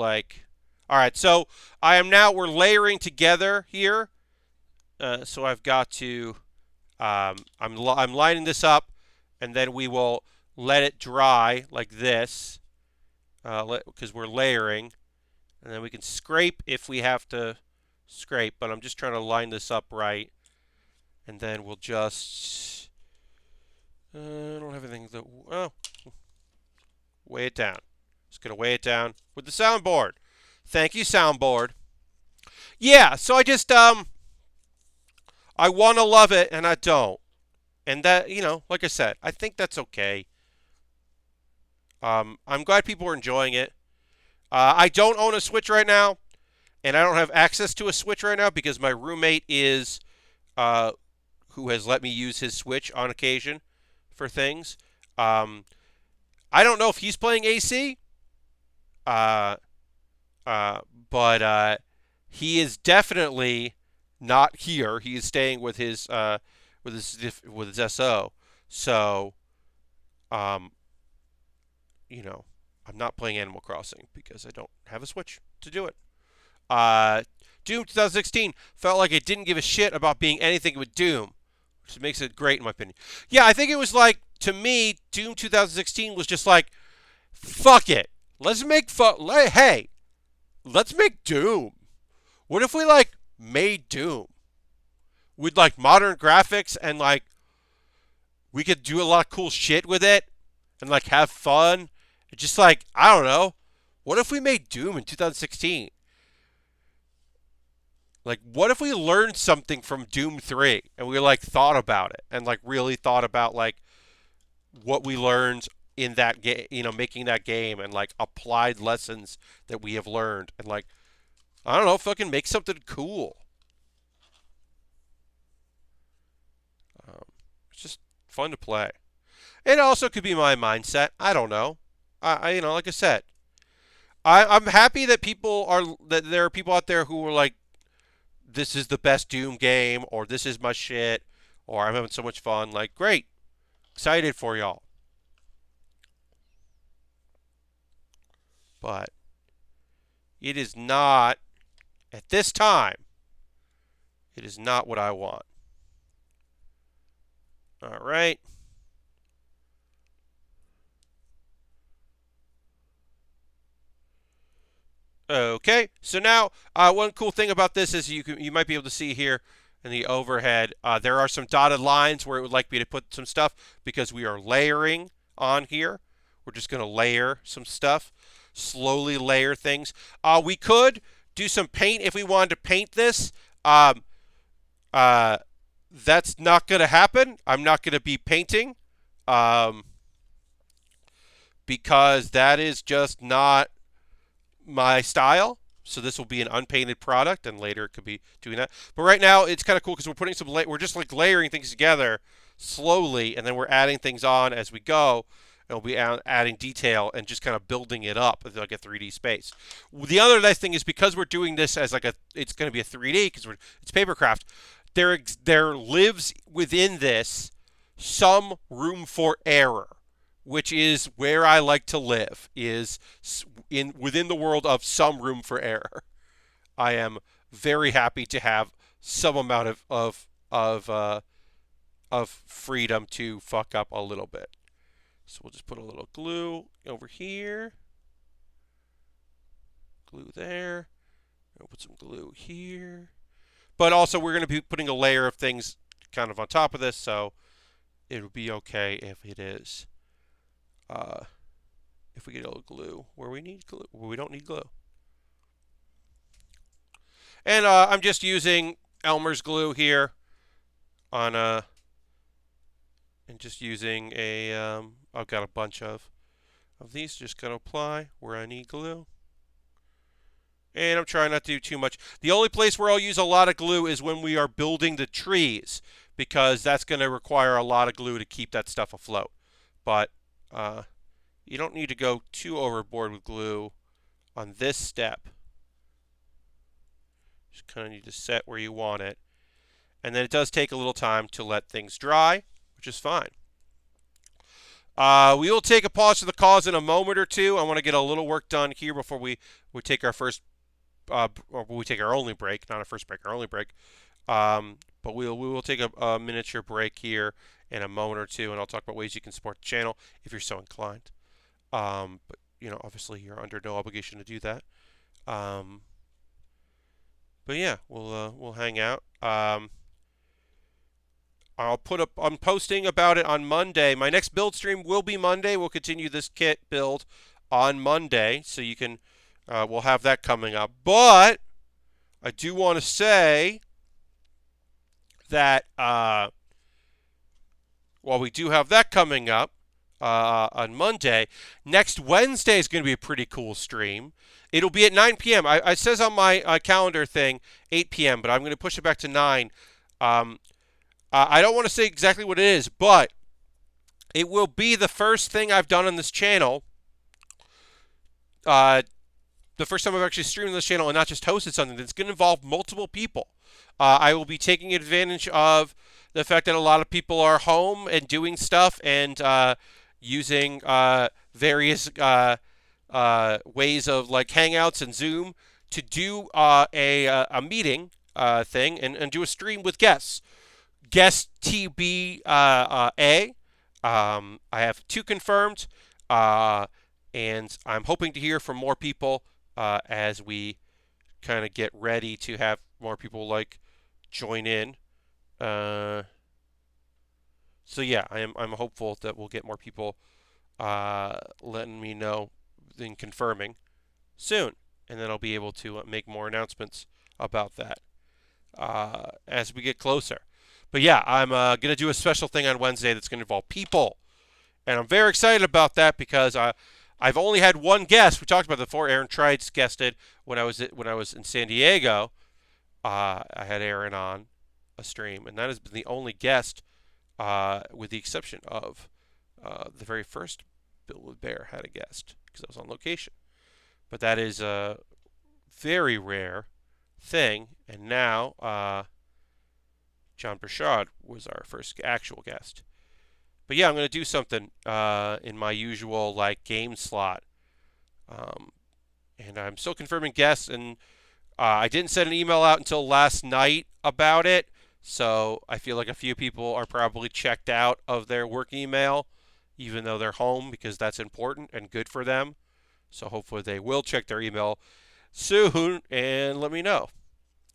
alright, so we're layering together here. So I've got to, I'm lining this up. And then we will let it dry like this. Because we're layering, and then we can scrape if we have to scrape, but I'm just trying to line this up right, and then we'll just, I don't have anything weigh it down. Just going to weigh it down with the soundboard. Thank you, soundboard. Yeah, so I want to love it, and I don't. And that, like I said, I think that's okay. I'm glad people are enjoying it. I don't own a Switch right now, and I don't have access to a Switch right now because my roommate who has let me use his Switch on occasion for things. I don't know if he's playing AC, but he is definitely not here. He is staying with his SO. So, I'm not playing Animal Crossing because I don't have a Switch to do it. Doom 2016 felt like it didn't give a shit about being anything but Doom, which makes it great in my opinion. Yeah, I think it was like, to me, Doom 2016 was just like, fuck it. Let's make let's make Doom. What if we made Doom with modern graphics and we could do a lot of cool shit with it and have fun? Just I don't know. What if we made Doom in 2016? What if we learned something from Doom 3 and we thought about it and really thought about what we learned in that game, making that game and applied lessons that we have learned and I don't know, fucking make something cool. It's just fun to play. It also could be my mindset. I don't know. Like I said, I'm happy that there are people out there who are this is the best Doom game, or this is my shit, or I'm having so much fun. Great. Excited for y'all. But it is not, at this time, it is not what I want. All right. Okay, so now one cool thing about this is you might be able to see here in the overhead, there are some dotted lines where it would like me to put some stuff because we are layering on here. We're just going to layer some stuff, slowly layer things. We could do some paint if we wanted to paint this. That's not going to happen. I'm not going to be painting because that is just not my style. So this will be an unpainted product, and later it could be doing that. But right now, it's kind of cool because we're putting we're just like layering things together slowly, and then we're adding things on as we go. And we'll be adding detail and just kind of building it up as like a 3D space. The other nice thing is because we're doing this as like it's going to be a 3D because it's papercraft. There lives within this some room for error, which is where I like to live, is within the world of some room for error. I am very happy to have some amount of freedom to fuck up a little bit. So we'll just put a little glue over here, glue there. We'll put some glue here. But also we're going to be putting a layer of things kind of on top of this, so it'll be okay if it is. If we get a little glue where we need glue, where we don't need glue. And I'm just using Elmer's glue here on and just using I've got a bunch of these. Just gonna apply where I need glue. And I'm trying not to do too much. The only place where I'll use a lot of glue is when we are building the trees, because that's going to require a lot of glue to keep that stuff afloat. But you don't need to go too overboard with glue on this step. Just kind of need to set where you want it. And then it does take a little time to let things dry, which is fine. We will take a pause for the cause in a moment or two. I want to get a little work done here before we take our first or we take our only break, not our first break, our only break. But we will take a miniature break here in a moment or two, and I'll talk about ways you can support the channel if you're so inclined. But obviously you're under no obligation to do that. But yeah, we'll hang out. I'm posting about it on Monday. My next build stream will be Monday. We'll continue this kit build on Monday, so you can. We'll have that coming up. But I do want to say that while we do have that coming up on Monday, next Wednesday is going to be a pretty cool stream. It'll be at 9 p.m. It says on my calendar thing 8 p.m., but I'm going to push it back to 9. I don't want to say exactly what it is, but it will be the first thing I've done on this channel. The first time I've actually streamed on this channel and not just hosted something that's going to involve multiple people. I will be taking advantage of the fact that a lot of people are home and doing stuff and using various ways of like Hangouts and Zoom to do a meeting thing and do a stream with guests. Guest TBA. I have 2 confirmed, and I'm hoping to hear from more people as we kind of get ready to have more people like join in. So yeah, I'm hopeful that we'll get more people letting me know and confirming soon, and then I'll be able to make more announcements about that as we get closer. But yeah, I'm going to do a special thing on Wednesday that's going to involve people. And I'm very excited about that because I've only had one guest. We talked about it before. Aaron Trites guested when I was in San Diego. I had Aaron on a stream, and that has been the only guest, with the exception of the very first Build with Baer had a guest because I was on location. But that is a very rare thing, and now John Burchard was our first actual guest. But yeah, I'm going to do something in my usual like game slot, and I'm still confirming guests. And I didn't send an email out until last night about it, so I feel like a few people are probably checked out of their work email, even though they're home, because that's important and good for them. So hopefully they will check their email soon and let me know.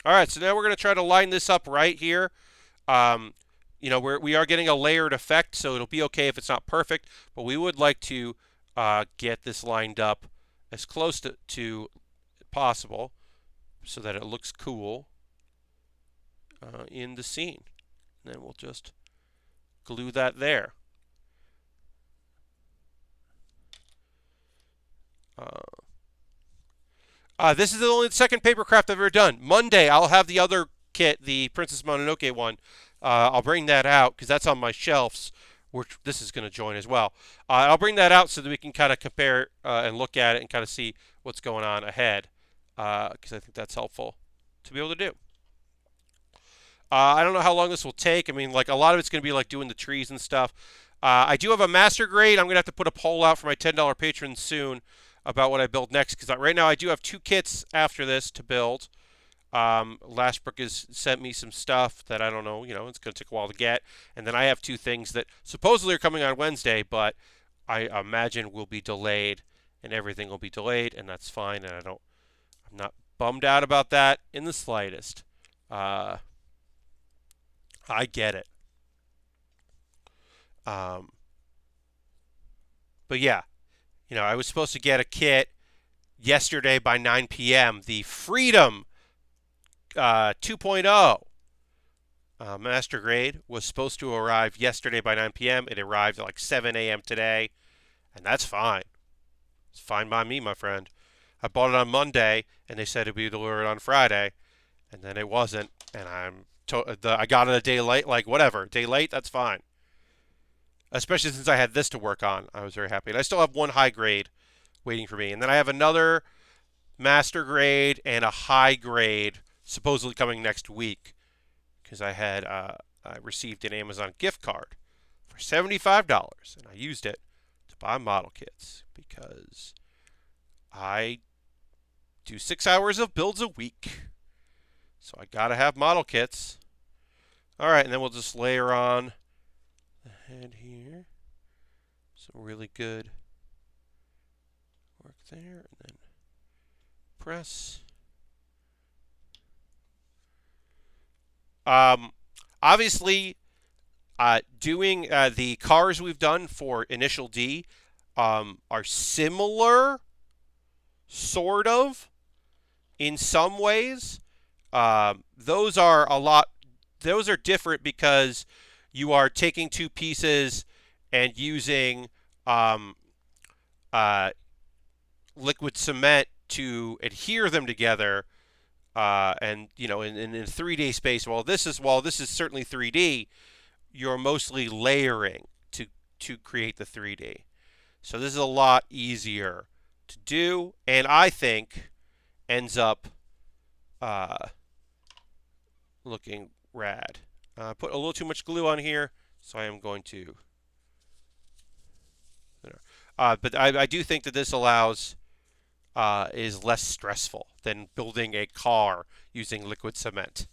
All right, so now we're going to try to line this up right here. We are getting a layered effect, so it'll be okay if it's not perfect, but we would like to get this lined up as close to possible so that it looks cool in the scene. And then we'll just glue that there. This is the only second papercraft I've ever done. Monday, I'll have the other kit, the Princess Mononoke one. I'll bring that out because that's on my shelves, which this is going to join as well. I'll bring that out so that we can kind of compare and look at it and kind of see what's going on ahead, because I think that's helpful to be able to do. I don't know how long this will take. I mean, like a lot of it's going to be like doing the trees and stuff. I do have a master grade. I'm going to have to put a poll out for my $10 patrons soon about what I build next, because right now I do have 2 kits after this to build. Lashbrook has sent me some stuff that I don't know, it's going to take a while to get. And then I have 2 things that supposedly are coming on Wednesday, but I imagine will be delayed, and everything will be delayed, and that's fine. And I'm not bummed out about that in the slightest. I get it. But yeah, I was supposed to get a kit yesterday by 9 p.m. The Freedom 2.0 master grade was supposed to arrive yesterday by 9 p.m. It arrived at like 7 a.m. today, and that's fine. It's fine by me, my friend. I bought it on Monday, and they said it'd be delivered on Friday, and then it wasn't, and I got it a day late. Like whatever, day late, that's fine. Especially since I had this to work on, I was very happy. And I still have 1 high grade waiting for me, and then I have another master grade and a high grade supposedly coming next week, because I received an Amazon gift card for $75, and I used it to buy model kits because I do 6 hours of builds a week, so I gotta have model kits. All right, and then we'll just layer on the head here. Some really good work there, and then press. Obviously, doing the cars we've done for Initial D are similar, sort of, in some ways. Those are different because you are taking 2 pieces and using liquid cement to adhere them together. And in 3D space, while this is certainly 3D, you're mostly layering to create the 3D. So this is a lot easier to do, and I think ends up looking rad. Put a little too much glue on here, so I am going to. But I do think that this is less stressful than building a car using liquid cement.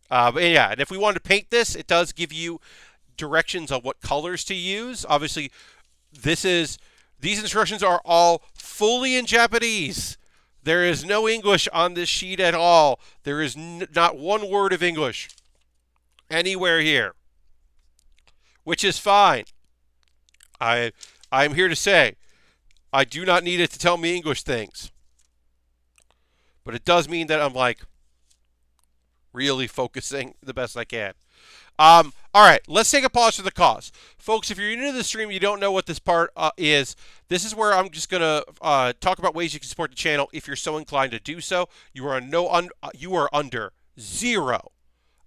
But yeah, and if we wanted to paint this, it does give you directions on what colors to use. Obviously, these instructions are all fully in Japanese. There is no English on this sheet at all. There is not 1 word of English anywhere here, which is fine. I'm here to say I do not need it to tell me English things. But it does mean that I'm like really focusing the best I can. All right, let's take a pause for the cause. Folks, if you're new to the stream, you don't know what this part is, this is where I'm just going to talk about ways you can support the channel if you're so inclined to do so. You are under 0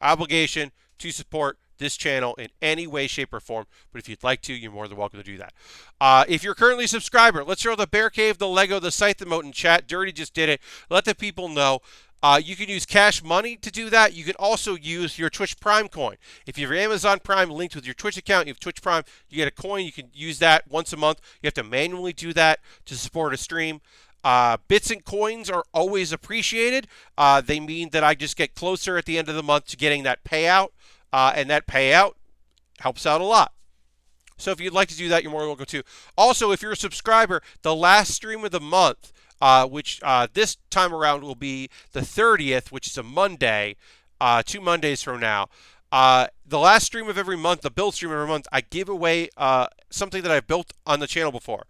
obligation to support this channel in any way, shape, or form. But if you'd like to, you're more than welcome to do that. If you're currently a subscriber, let's throw the Bear Cave, the Lego, the Scythe emote in chat. Dirty just did it. Let the people know. You can use Cash Money to do that. You can also use your Twitch Prime coin. If you have your Amazon Prime linked with your Twitch account, you have Twitch Prime, you get a coin. You can use that once a month. You have to manually do that to support a stream. Bits and coins are always appreciated. They mean that I just get closer at the end of the month to getting that payout. And that payout helps out a lot. So if you'd like to do that, you're more than welcome to. Also, if you're a subscriber, the last stream of the month, which this time around will be the 30th, which is a Monday, 2 Mondays from now. The last stream of every month, the build stream of every month, I give away something that I've built on the channel before.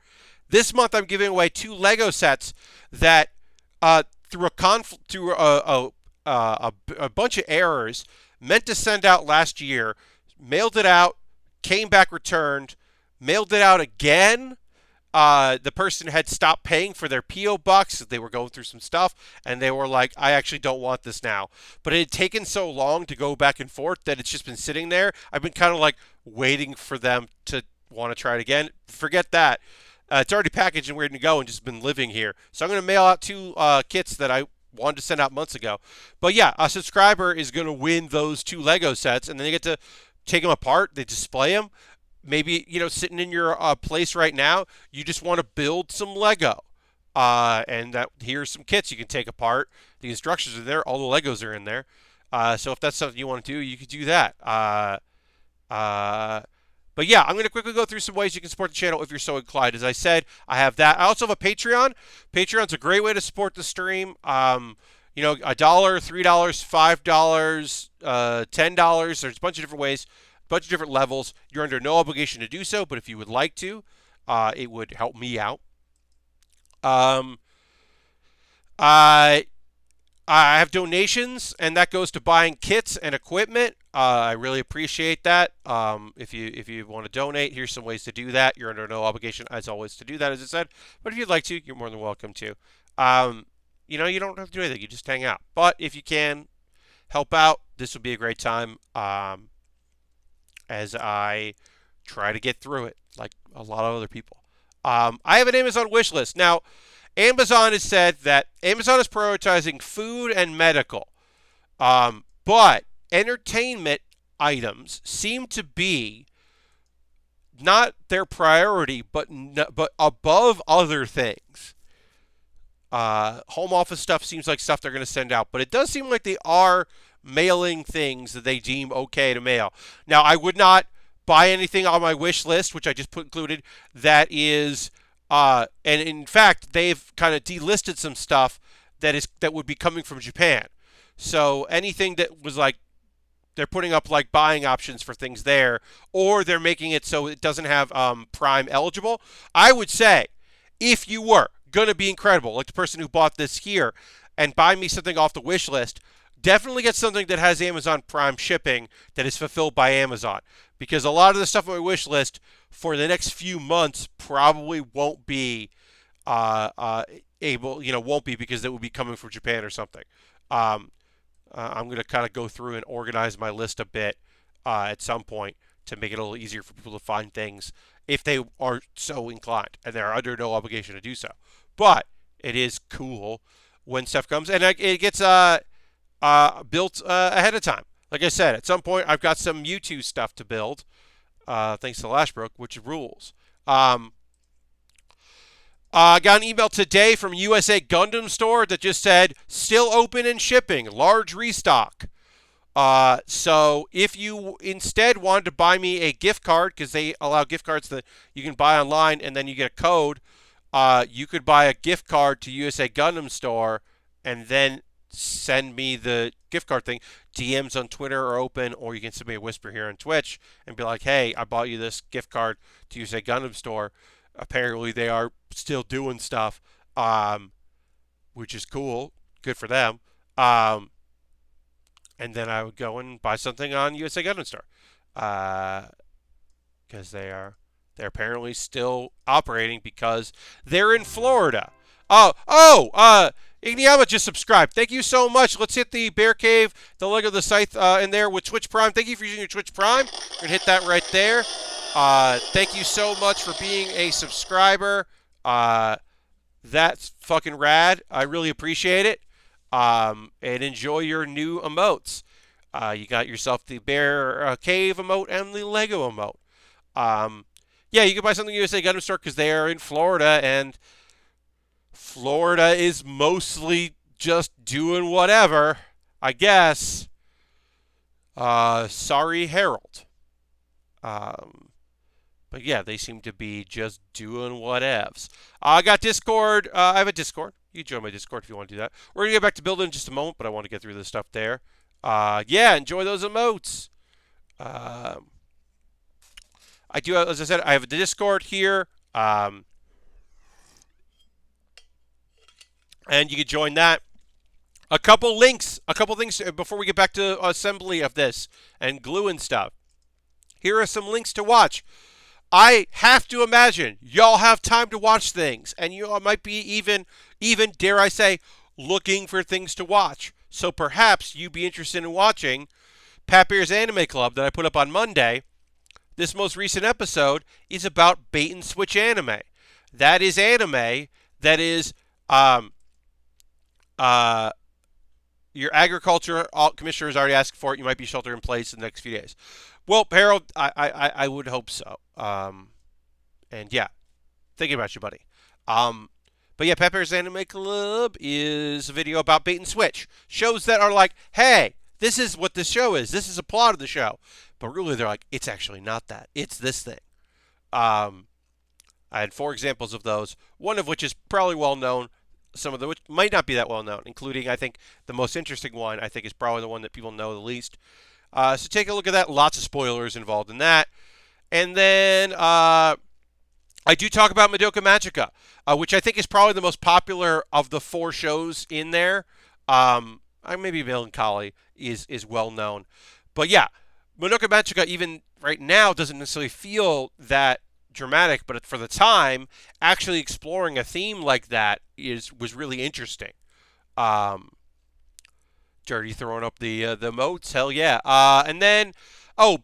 This month, I'm giving away 2 Lego sets that, through a bunch of errors, meant to send out last year, mailed it out, came back returned, mailed it out again, The person had stopped paying for their PO box. They were going through some stuff, and they were like, "I actually don't want this now." But it had taken so long to go back and forth that it's just been sitting there. I've been kind of like waiting for them to want to try it again. Forget that. It's already packaged and ready to go, and just been living here. So I'm going to mail out 2 kits that I wanted to send out months ago. But yeah, a subscriber is going to win those 2 Lego sets, and then they get to take them apart. They display them. Maybe, sitting in your place right now, you just want to build some Lego. And here's some kits you can take apart. The instructions are there. All the Legos are in there. So if that's something you want to do, you could do that. Uh, but yeah, I'm going to quickly go through some ways you can support the channel if you're so inclined. As I said, I have that. I also have a Patreon. Patreon's a great way to support the stream. $1, $3, $5, $10. There's a bunch of different ways, a bunch of different levels. You're under no obligation to do so, but if you would like to, it would help me out. I I have donations, and that goes to buying kits and equipment. I really appreciate that. If you want to donate, here's some ways to do that. You're under no obligation, as always, to do that, as I said. But if you'd like to, you're more than welcome to. You don't have to do anything. You just hang out. But if you can help out, this would be a great time as I try to get through it, like a lot of other people. I have an Amazon wish list. Now, Amazon has said that Amazon is prioritizing food and medical, but entertainment items seem to be not their priority, but above other things. Home office stuff seems like stuff they're going to send out, but it does seem like they are mailing things that they deem okay to mail. Now, I would not buy anything on my wish list, which I just included, that is, and in fact, they've kind of delisted some stuff that would be coming from Japan. So anything that was like, they're putting up like buying options for things there, or they're making it so it doesn't have Prime eligible. I would say, if you were going to be incredible, like the person who bought this here, and buy me something off the wish list, definitely get something that has Amazon Prime shipping that is fulfilled by Amazon. Because a lot of the stuff on my wish list for the next few months probably won't be won't be, because it will be coming from Japan or something. I'm going to kind of go through and organize my list a bit at some point to make it a little easier for people to find things if they are so inclined, and they're under no obligation to do so. But it is cool when stuff comes, and it gets built ahead of time. Like I said, at some point I've got some Mewtwo stuff to build, thanks to Lashbrook, which rules. I got an email today from USA Gundam Store that just said, still open and shipping, large restock. So if you instead wanted to buy me a gift card, because they allow gift cards that you can buy online and then you get a code, you could buy a gift card to USA Gundam Store and then send me the gift card thing. DMs on Twitter are open, or you can send me a whisper here on Twitch and be like, hey, I bought you this gift card to USA Gundam Store. Apparently they are still doing stuff, which is cool. Good for them. And then I would go and buy something on USA Gundam Store, because they're apparently still operating because they're in Florida. Igniyama just subscribed. Thank you so much. Let's hit the Bear Cave, the leg of the scythe in there with Twitch Prime. Thank you for using your Twitch Prime. We're going to hit that right there. Thank you so much for being a subscriber. That's fucking rad. I really appreciate it. And enjoy your new emotes. You got yourself the Bear Cave emote and the Lego emote. Yeah, you can buy something at USA Gundam Store because they are in Florida, and Florida is mostly just doing whatever, I guess. Sorry, Harold. But yeah, they seem to be just doing whatevs. I got Discord. I have a Discord. You can join my Discord if you want to do that. We're going to get back to building in just a moment, but I want to get through this stuff there. Yeah, enjoy those emotes. I do, as I said, I have the Discord here. And you can join that. A couple things before we get back to assembly of this and glue and stuff. Here are some links to watch. I have to imagine y'all have time to watch things, and you all might be even dare I say, looking for things to watch. So perhaps you'd be interested in watching Pat Beer's Anime Club that I put up on Monday. This most recent episode is about bait and switch anime. That is anime that is um, uh, your agriculture commissioner has already asked for it. You might be shelter in place in the next few days. Well, Harold, I would hope so. And yeah, thinking about you, buddy. Um, but yeah, Pepper's Anime Club is a video about bait and switch. Shows that are like, hey, this is what this show is. This is a plot of the show. But really, they're like, it's actually not that. It's this thing. Um, I had 4 examples of those, one of which is probably well known. Some of them which might not be that well known, including, I think, the most interesting one, I think, is probably the one that people know the least. So take a look at that. Lots of spoilers involved in that. And then I do talk about Madoka Magica, which I think is probably the most popular of the 4 shows in there. Maybe Melancholy is well known. But yeah, Mononoke Magica, even right now, doesn't necessarily feel that dramatic, but for the time, actually exploring a theme like that was really interesting. Um, Dirty throwing up the moats, hell yeah. And then,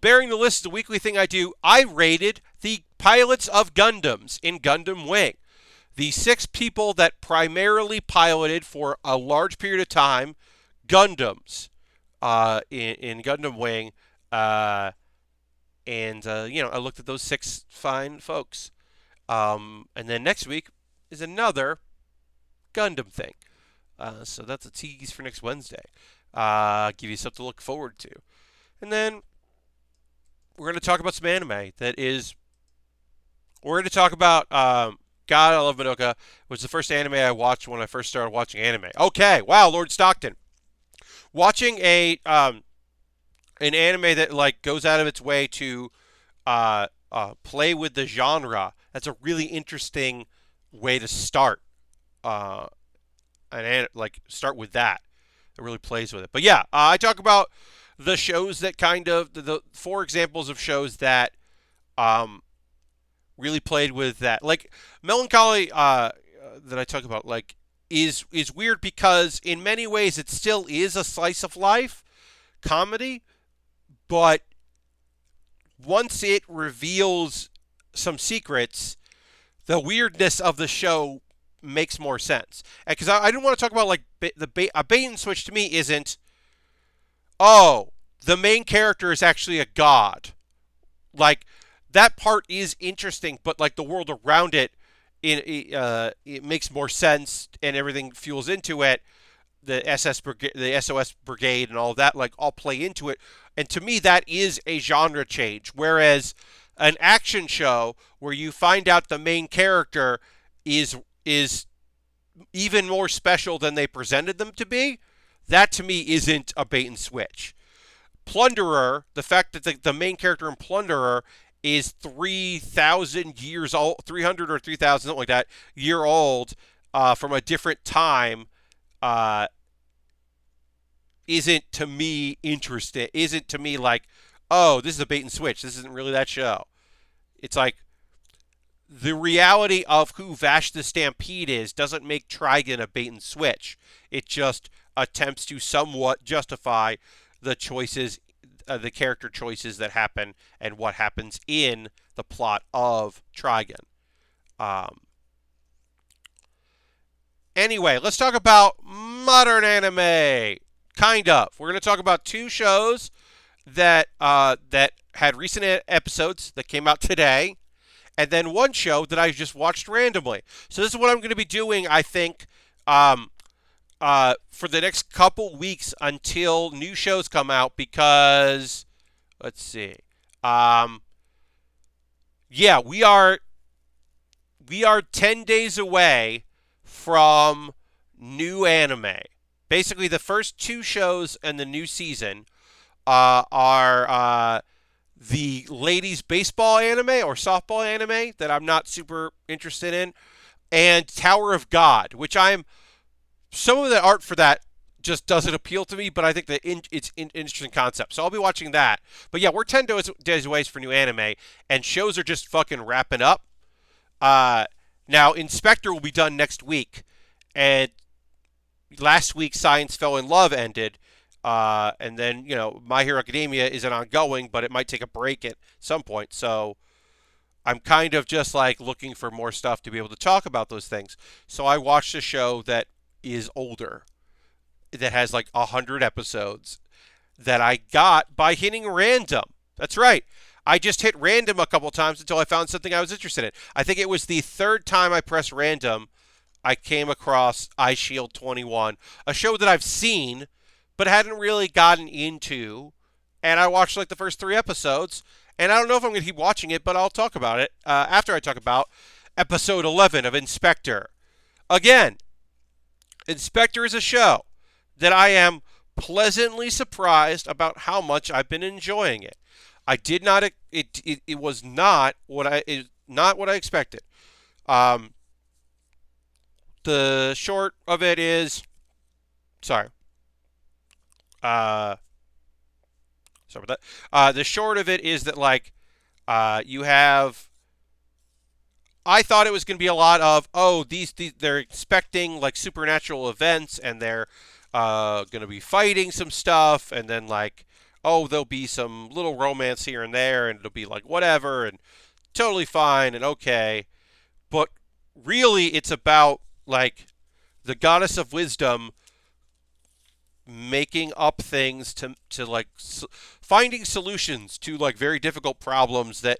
Baering the List is the weekly thing I do. I rated the pilots of Gundams in Gundam Wing. The 6 people that primarily piloted for a large period of time Gundams in Gundam Wing. I looked at those 6 fine folks. And then next week is another Gundam thing. So that's a tease for next Wednesday. Give you something to look forward to. And then we're going to talk about some anime we're going to talk about, God, I Love Madoka. It was the first anime I watched when I first started watching anime. Okay, wow, Lord Stockton. Watching an anime that like goes out of its way to play with the genre. That's a really interesting way to start. Start with that. It really plays with it. But yeah, I talk about the shows that kind of the 4 examples of shows that really played with that. Like Melancholy that I talk about, like is weird because in many ways it still is a slice of life comedy, but once it reveals some secrets, the weirdness of the show makes more sense. Because I didn't want to talk about like a bait and switch to me isn't, the main character is actually a god. Like that part is interesting, but like the world around it, it makes more sense and everything fuels into it. The SOS Brigade, and all that, like all play into it. And to me, that is a genre change. Whereas an action show where you find out the main character is even more special than they presented them to be, that to me isn't a bait and switch. Plunderer, the fact that the main character in Plunderer is 3,000 years old, 300 or 3,000, something like that, year old, from a different time, isn't to me interesting. Isn't to me like, this is a bait and switch. This isn't really that show. It's like the reality of who Vash the Stampede is doesn't make Trigun a bait and switch. It just attempts to somewhat justify the choices, the character choices that happen and what happens in the plot of Trigun. Anyway, let's talk about modern anime. Kind of. We're going to talk about 2 shows that had recent episodes that came out today, and then 1 show that I just watched randomly. So this is what I'm going to be doing, I think, for the next couple weeks until new shows come out, because let's see. Yeah, we are 10 days away from new anime. Basically, the first 2 shows in the new season are the ladies baseball anime or softball anime that I'm not super interested in, and Tower of God, which some of the art for that just doesn't appeal to me, but I think that it's an interesting concept. So I'll be watching that. But yeah, we're 10 days away for new anime, and shows are just fucking wrapping up. Uh, Now, Inspector will be done next week, and last week Science Fell in Love ended, and then My Hero Academia is an ongoing, but it might take a break at some point. So I'm kind of just like looking for more stuff to be able to talk about those things. So I watched a show that is older, that has like 100 episodes, that I got by hitting random. That's right. I just hit random a couple times until I found something I was interested in. I think it was the third time I pressed random I came across Eyeshield 21, a show that I've seen but hadn't really gotten into. And I watched like the first 3 episodes, and I don't know if I'm going to keep watching it, but I'll talk about it after I talk about episode 11 of Inspector. Again, Inspector is a show that I am pleasantly surprised about how much I've been enjoying it. I did not. It was not what I expected. Um, the short of it is, sorry. Uh, Sorry about that. The short of it is that like you have. I thought it was going to be a lot of these they're expecting like supernatural events, and they're going to be fighting some stuff, and then like there'll be some little romance here and there, and it'll be like whatever and totally fine and okay. But really, it's about like the goddess of wisdom making up things to like finding solutions to like very difficult problems that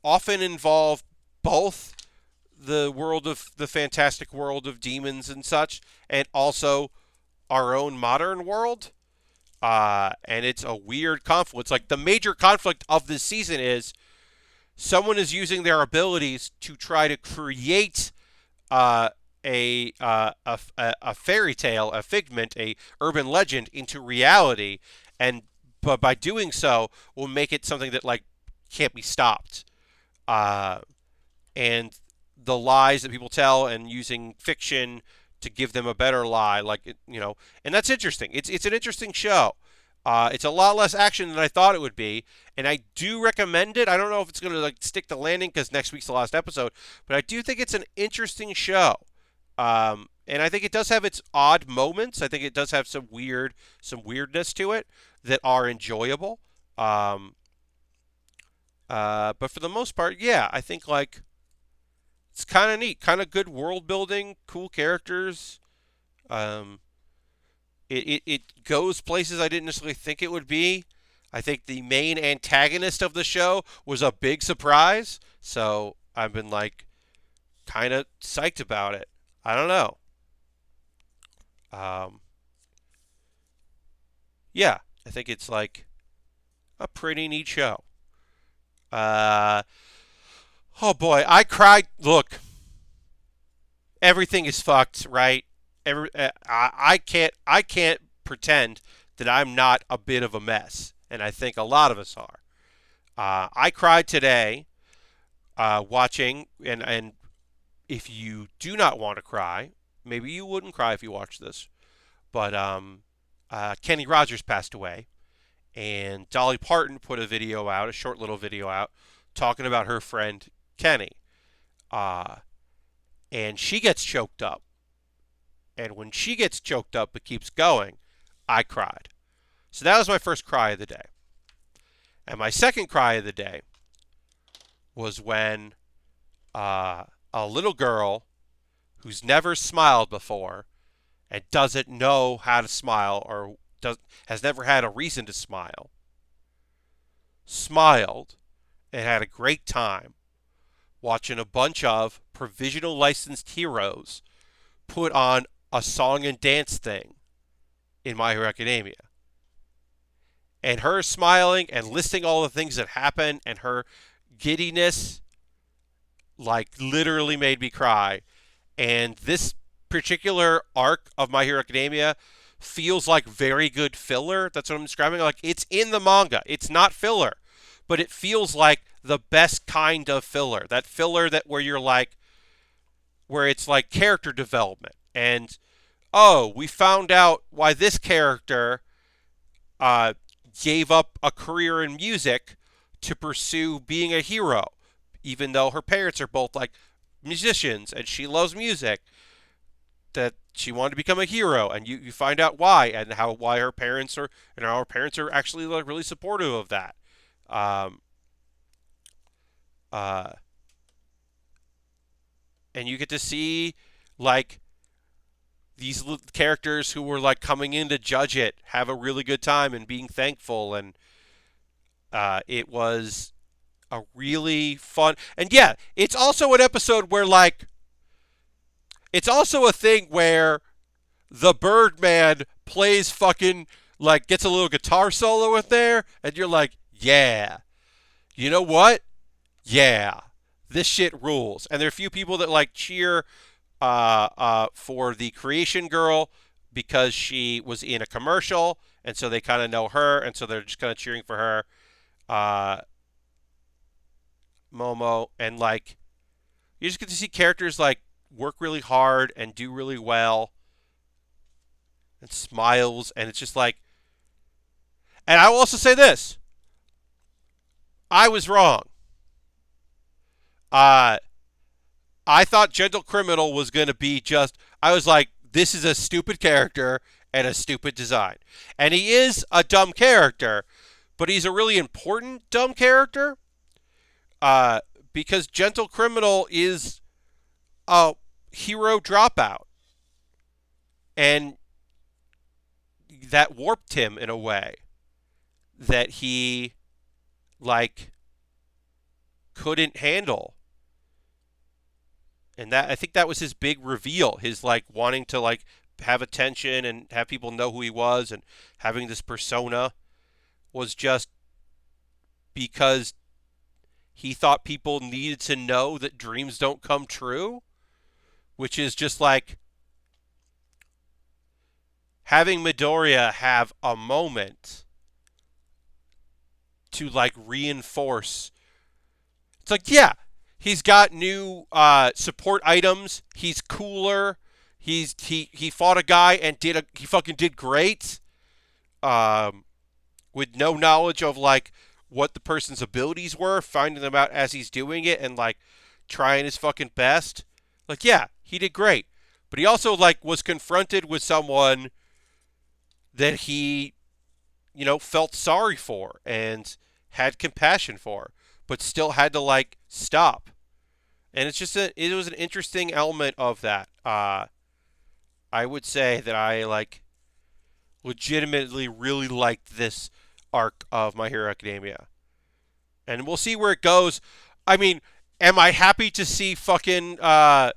often involve both the fantastic world of demons and such, and also our own modern world. And it's a weird conflict. It's like the major conflict of this season is someone is using their abilities to try to create uh, a fairy tale, a figment, a urban legend into reality, and but by doing so will make it something that like can't be stopped. Uh, and the lies that people tell, and using fiction to give them a better lie, and that's interesting. It's an interesting show. It's a lot less action than I thought it would be, and I do recommend it. I don't know if it's going to like stick the landing because next week's the last episode, but I do think it's an interesting show. And I think it does have its odd moments. I think it does have some weirdness to it that are enjoyable. But for the most part, yeah, I think like it's kind of neat, kind of good world building, cool characters. Um, it goes places I didn't necessarily think it would be. I think the main antagonist of the show was a big surprise, so I've been like kind of psyched about it. I don't know. Um, yeah, I think it's like a pretty neat show. Uh, oh boy, I cried. Look, everything is fucked, right? I can't pretend that I'm not a bit of a mess, and I think a lot of us are. I cried today watching, and if you do not want to cry, maybe you wouldn't cry if you watched this, but Kenny Rogers passed away, and Dolly Parton put a short little video out, talking about her friend Kenny, uh, and she gets choked up. And when she gets choked up but keeps going, I cried. So that was my first cry of the day. And my second cry of the day was when a little girl who's never smiled before and doesn't know how to smile, or has never had a reason to smile, smiled and had a great time watching a bunch of provisional licensed heroes put on a song and dance thing in My Hero Academia. And her smiling and listing all the things that happen, and her giddiness like literally made me cry. And this particular arc of My Hero Academia feels like very good filler. That's what I'm describing. Like, it's in the manga. It's not filler, but it feels like the best kind of filler. That filler that where it's like character development and oh, we found out why this character uh, gave up a career in music to pursue being a hero, even though her parents are both like musicians and she loves music. That she wanted to become a hero, and you find out why and how why her parents are and how her parents are actually like really supportive of that. Um, uh, and you get to see like these characters who were like coming in to judge it have a really good time and being thankful, and it was a really fun. And yeah, it's also an episode where like it's also a thing where the Birdman plays fucking like gets a little guitar solo in there, and you're like, yeah, you know what? Yeah, this shit rules. And there are a few people that like cheer for the Creation Girl because she was in a commercial, and so they kind of know her, and so they're just kind of cheering for her. Uh, Momo, and like you just get to see characters like work really hard and do really well and smiles, and it's just like. And I will also say this: I was wrong. Uh, I thought Gentle Criminal was going to be just. I was like, this is a stupid character and a stupid design, and he is a dumb character, but he's a really important dumb character. Uh, because Gentle Criminal is a hero dropout, and that warped him in a way that he like couldn't handle. And that I think that was his big reveal, his like wanting to like have attention and have people know who he was and having this persona was just because he thought people needed to know that dreams don't come true, which is just like having Midoriya have a moment to like reinforce. It's like, yeah, he's got new support items. He's cooler. He fought a guy and he fucking did great. Um, with no knowledge of like what the person's abilities were, finding them out as he's doing it and like trying his fucking best. Like, yeah, he did great. But he also like was confronted with someone that he, felt sorry for and had compassion for, but still had to like stop. And it was an interesting element of that. I would say that I like legitimately really liked this arc of My Hero Academia. And we'll see where it goes. I mean, am I happy to see fucking uh,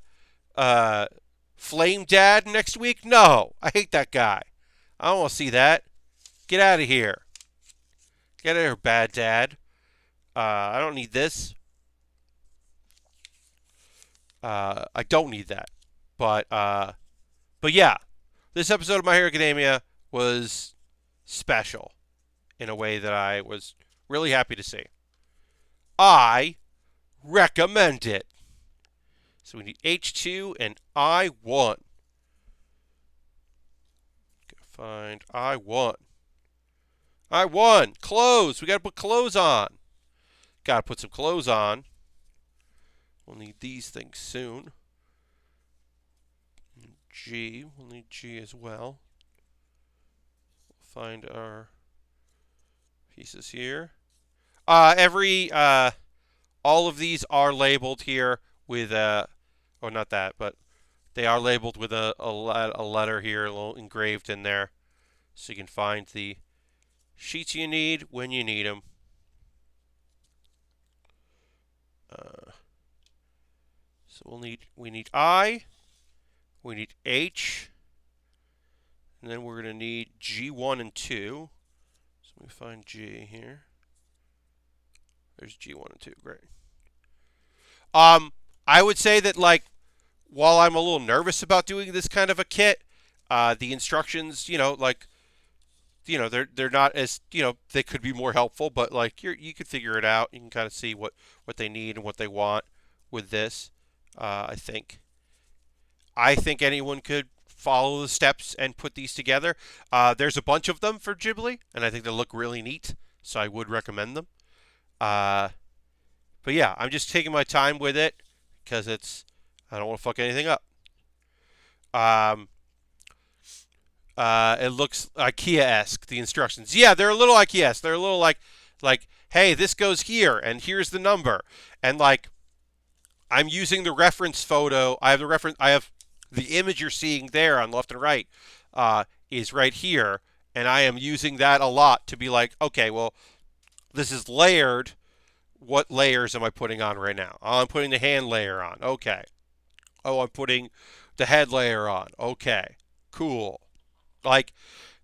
Flame Dad next week? No. I hate that guy. I don't want to see that. Get out of here. Get out of here, bad dad. I don't need this. I don't need that. But yeah, this episode of My Hero Academia was special in a way that I was really happy to see. I recommend it. So we need H2 and I1. Gotta find I1. I1. Clothes. We gotta put clothes on. Gotta put some clothes on. We'll need these things soon. G. We'll need G as well. We'll find our pieces here. All of these are labeled here with or not that, but they are labeled with a letter here, a little engraved in there, so you can find the sheets you need when you need them. So we need I, we need H, and then we're going to need G1 and 2. So let me find G here. There's G1 and 2. Great. I would say that like while I'm a little nervous about doing this kind of a kit, the instructions, they're not as, they could be more helpful, but like you could figure it out. You can kind of see what they need and what they want with this. I think anyone could follow the steps and put these together. There's a bunch of them for Ghibli, and I think they look really neat, so I would recommend them. But yeah, I'm just taking my time with it because I don't want to fuck anything up. Um, it looks IKEA-esque, the instructions. Yeah, they're a little IKEA-esque. They're a little like, hey, this goes here, and here's the number. And like, I'm using the reference photo. I have the image you're seeing there on left and right is right here, and I am using that a lot to be like, okay, well, this is layered. What layers am I putting on right now? Oh, I'm putting the hand layer on. Okay. Oh, I'm putting the head layer on. Okay. Cool. Like,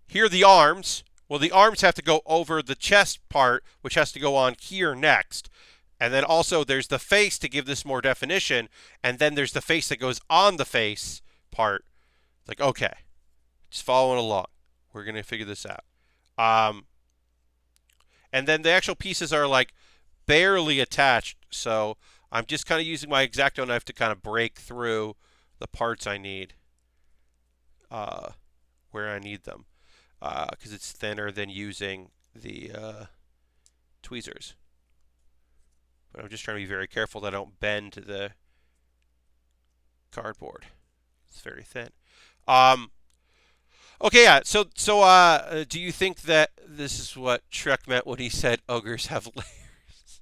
here are the arms. Well, the arms have to go over the chest part, which has to go on here next. And then also there's the face to give this more definition. And then there's the face that goes on the face part. It's like, okay, just following along. We're going to figure this out. And then the actual pieces are like barely attached. So I'm just kind of using my X-Acto knife to kind of break through the parts I need where I need them. Because it's thinner than using the tweezers. But I'm just trying to be very careful that I don't bend the cardboard. It's very thin. Okay, yeah. So, do you think that this is what Shrek meant when he said ogres have layers?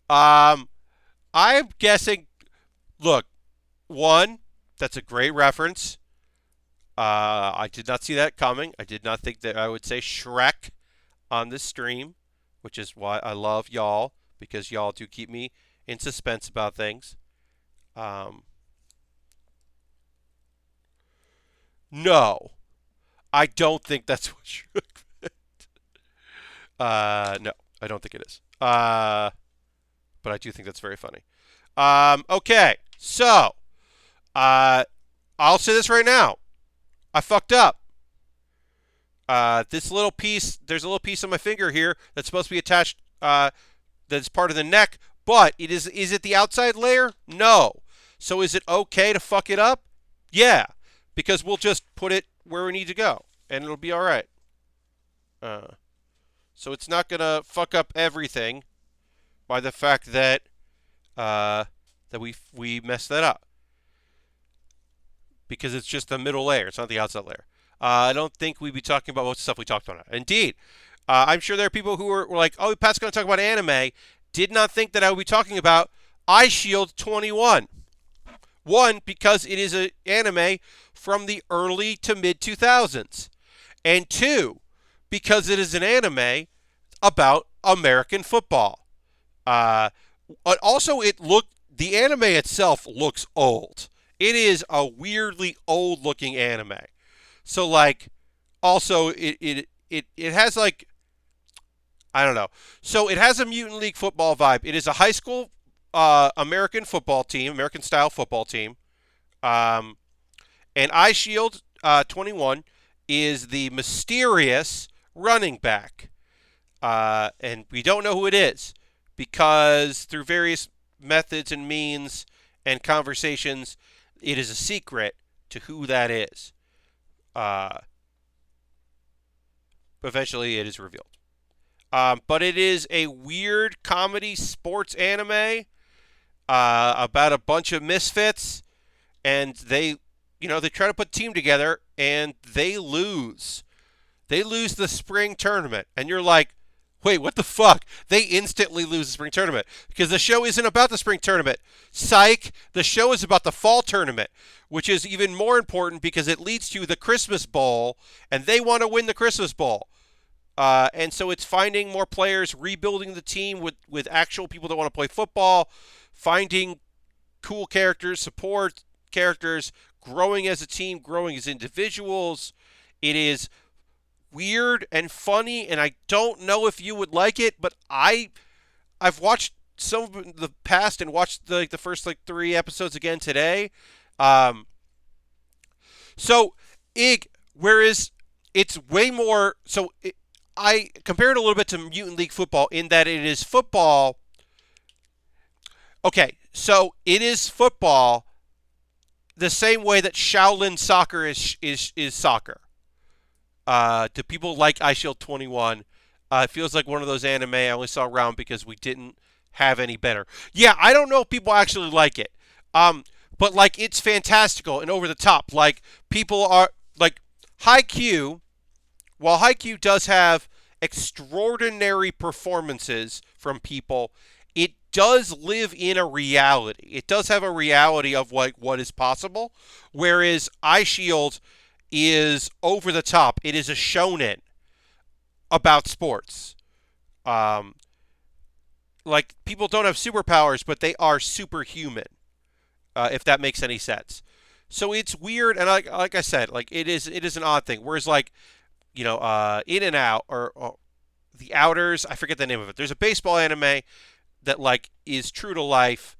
I'm guessing. Look, one, that's a great reference. I did not see that coming. I did not think that I would say Shrek on this stream, which is why I love y'all, because y'all do keep me in suspense about things. No, I don't think that's what Shrek meant. No, I don't think it is. But I do think that's very funny. Okay, so I'll say this right now. I fucked up. This little piece, there's a little piece on my finger here that's supposed to be attached, that's part of the neck, but is it the outside layer? No. So is it okay to fuck it up? Yeah, because we'll just put it where we need to go, and it'll be all right. So it's not going to fuck up everything by the fact that we messed that up. Because it's just the middle layer. It's not the outside layer. I don't think we'd be talking about most of the stuff we talked about. Indeed. I'm sure there are people who were like, oh, Pat's going to talk about anime. Did not think that I would be talking about Eyeshield 21. One, because it is an anime from the early to mid 2000s. And two, because it is an anime about American football. Also, the anime itself looks old. It is a weirdly old-looking anime. So, like, also, it has, like, I don't know. So, it has a Mutant League football vibe. It is a high school American football team, American-style football team. And Eyeshield 21 is the mysterious running back. And we don't know who it is because through various methods and means and conversations, it is a secret to who that is. But eventually it is revealed. But it is a weird comedy sports anime about a bunch of misfits, and they try to put a team together, and they lose. They lose the spring tournament, and you're like, wait, what the fuck? They instantly lose the spring tournament because the show isn't about the spring tournament. Psych, the show is about the fall tournament, which is even more important because it leads to the Christmas Bowl, and they want to win the Christmas Bowl. And so it's finding more players, rebuilding the team with actual people that want to play football, finding cool characters, support characters, growing as a team, growing as individuals. It is weird and funny, and I don't know if you would like it, but I've watched some of the past and watched the first 3 episodes again today. Whereas it's way more. I compare it a little bit to Mutant League football in that it is football. Okay, so it is football the same way that Shaolin soccer is soccer. Do people like Eyeshield 21? It feels like one of those anime I only saw around because we didn't have any better. Yeah, I don't know if people actually like it. But like it's fantastical and over the top. Like people are like Haikyuu. While Haikyuu does have extraordinary performances from people, it does live in a reality. It does have a reality of what is possible. Whereas Eyeshield is over the top. It is a shonen about sports. Um, like people don't have superpowers, but they are superhuman. If that makes any sense. So it's weird, and like I said, like it is an odd thing. Whereas like In and Out or The Outers, I forget the name of it. There's a baseball anime that like is true to life.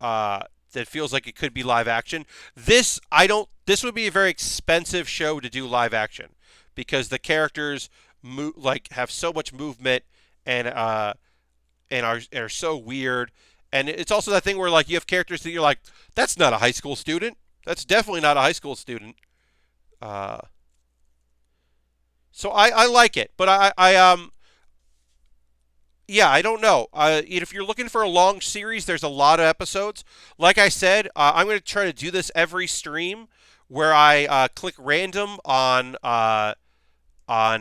That feels like it could be live action. This I don't. This would be a very expensive show to do live action because the characters like have so much movement and are so weird. And it's also that thing where like you have characters that you're like, that's not a high school student. That's definitely not a high school student. Uh, so I like it, but yeah, I don't know. If you're looking for a long series, there's a lot of episodes. Like I said, I'm going to try to do this every stream where I click random on on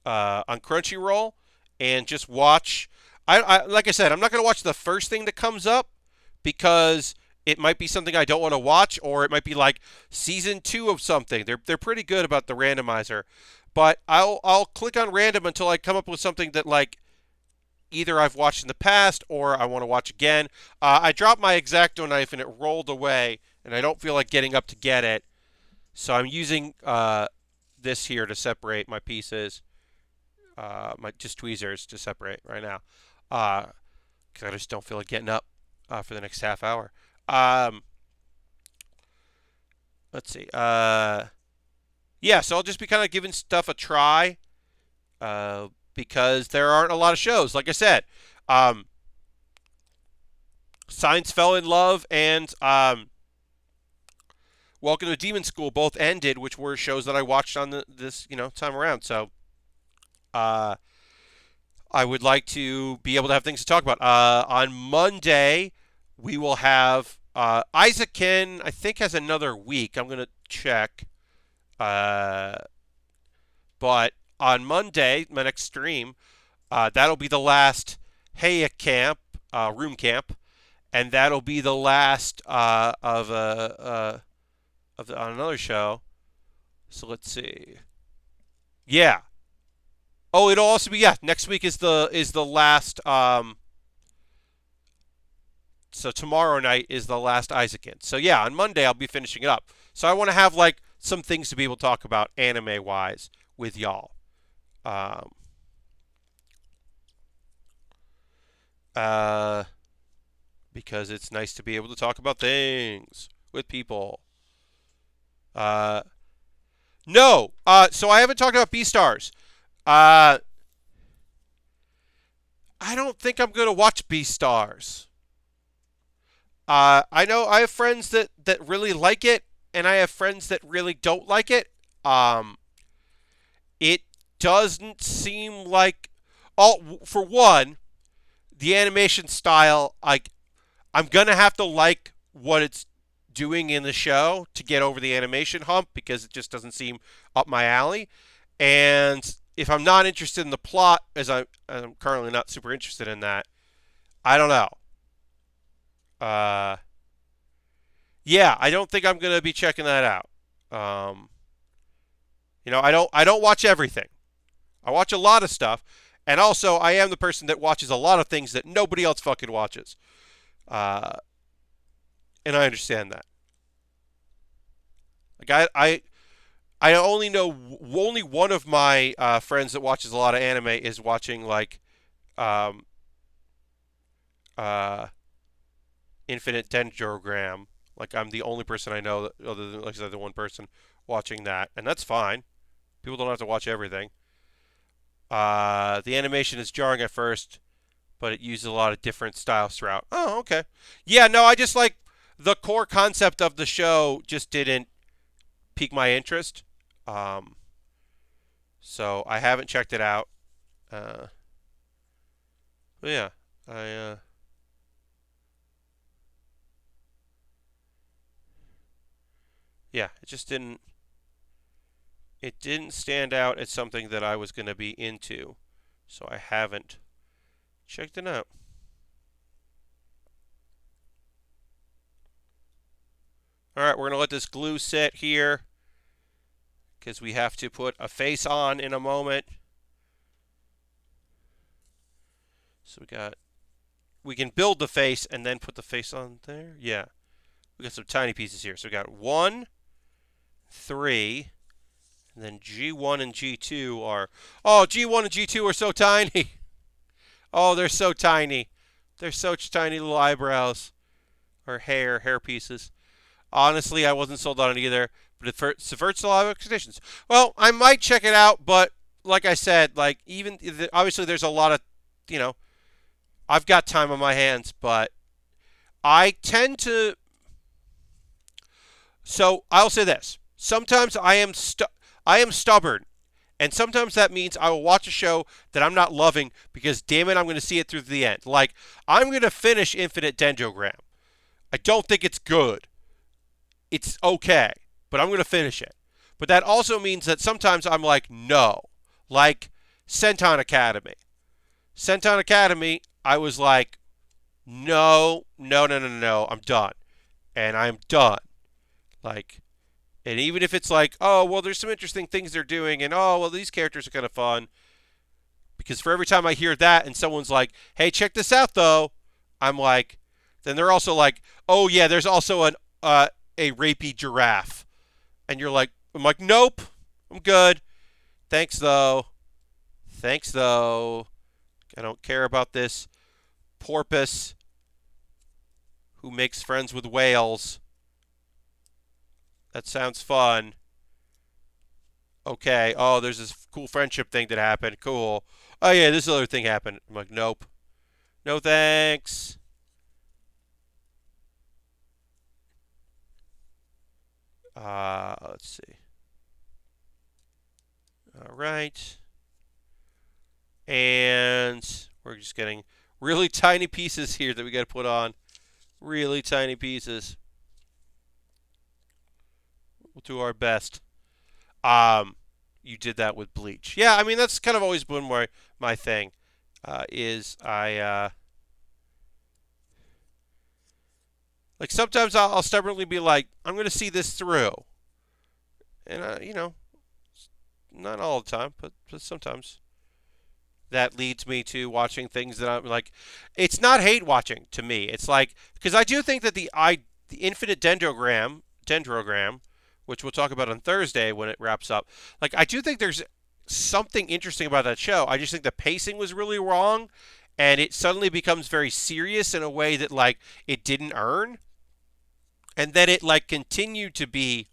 Crunchyroll and just watch. I like I said, I'm not going to watch the first thing that comes up because it might be something I don't want to watch, or it might be like season 2 of something. They're pretty good about the randomizer, but I'll click on random until I come up with something that like either I've watched in the past or I want to watch again. I dropped my X-Acto knife and it rolled away, and I don't feel like getting up to get it, so I'm using this here to separate my pieces. My just tweezers to separate right now, because I just don't feel like getting up for the next half hour. Um, let's see. Yeah, so I'll just be kind of giving stuff a try because there aren't a lot of shows. Like I said, Science Fell in Love and Welcome to Demon School both ended, which were shows that I watched on this time around. So uh, I would like to be able to have things to talk about. On Monday, we will have Isaac Ken, I think, has another week. I'm going to check. Uh, but on Monday, my next stream, that'll be the last Heya camp, room camp, and that'll be the last on another show. So let's see. Yeah. Oh, it'll also be next week is the last. So tomorrow night is the last Isaacan. So yeah, on Monday I'll be finishing it up. So I want to have like some things to be able to talk about anime wise with y'all. Um, uh, because it's nice to be able to talk about things with people. Uh, no. So I haven't talked about Beastars. Uh, I don't think I'm gonna watch Beastars. I know I have friends that really like it, and I have friends that really don't like it. Um, it doesn't seem like all for one, the animation style. I'm gonna have to like what it's doing in the show to get over the animation hump because it just doesn't seem up my alley. And if I'm not interested in the plot, as I'm currently not super interested in that, I don't know. Uh, yeah, I don't think I'm gonna be checking that out. Um, I don't watch everything. I watch a lot of stuff, and also I am the person that watches a lot of things that nobody else fucking watches. Uh, and I understand that. Like I only know only one of my friends that watches a lot of anime is watching like um, uh, Infinite Dendrogram. Like I'm the only person I know that, other than like I said, the one person watching that, and that's fine. People don't have to watch everything. The animation is jarring at first, but it uses a lot of different styles throughout. Oh, okay. Yeah, no, I just like the core concept of the show just didn't pique my interest. Um, so I haven't checked it out. Uh, but yeah, I yeah, it just didn't. It didn't stand out as something that I was going to be into, so I haven't checked it out. All right, we're going to let this glue sit here because we have to put a face on in a moment. So we can build the face and then put the face on there. Yeah, we got some tiny pieces here. So we got 1, 3, and then G1 and G2 are. Oh, G1 and G2 are so tiny. Oh, they're so tiny. They're such tiny little eyebrows or hair pieces. Honestly, I wasn't sold on it either, but it subverts a lot of expectations. Well, I might check it out, but like I said, like even obviously there's a lot of, you know, I've got time on my hands, but I tend to. So I'll say this: sometimes I am stubborn, and sometimes that means I will watch a show that I'm not loving because damn it, I'm going to see it through the end. Like I'm going to finish Infinite Dendrogram. I don't think it's good. It's okay, but I'm going to finish it. But that also means that sometimes I'm like, no. Like Senton Academy. Senton Academy, I was like, no, no, no, no, no, I'm done. And I'm done. Like, and even if it's like, oh, well, there's some interesting things they're doing, and oh, well, these characters are kind of fun. Because for every time I hear that and someone's like, hey, check this out, though, I'm like, then they're also like, oh, yeah, there's also a rapey giraffe. And you're like, I'm like, nope, I'm good. Thanks, though. Thanks, though. I don't care about this porpoise who makes friends with whales. That sounds fun. Okay. Oh, there's this cool friendship thing that happened. Cool. Oh, yeah, this other thing happened. I'm like, nope. No thanks. Let's see. All right. And we're just getting really tiny pieces here that we got to put on. Really tiny pieces. We'll do our best. You did that with bleach. Yeah, I mean that's kind of always been my thing. Is I like sometimes I'll stubbornly be like I'm going to see this through, and you know, not all the time, but sometimes that leads me to watching things that I'm like. It's not hate watching to me. It's like because I do think that the Infinite Dendrogram, which we'll talk about on Thursday when it wraps up. Like I do think there's something interesting about that show. I just think the pacing was really wrong, and it suddenly becomes very serious in a way that like it didn't earn, and then it like continued to be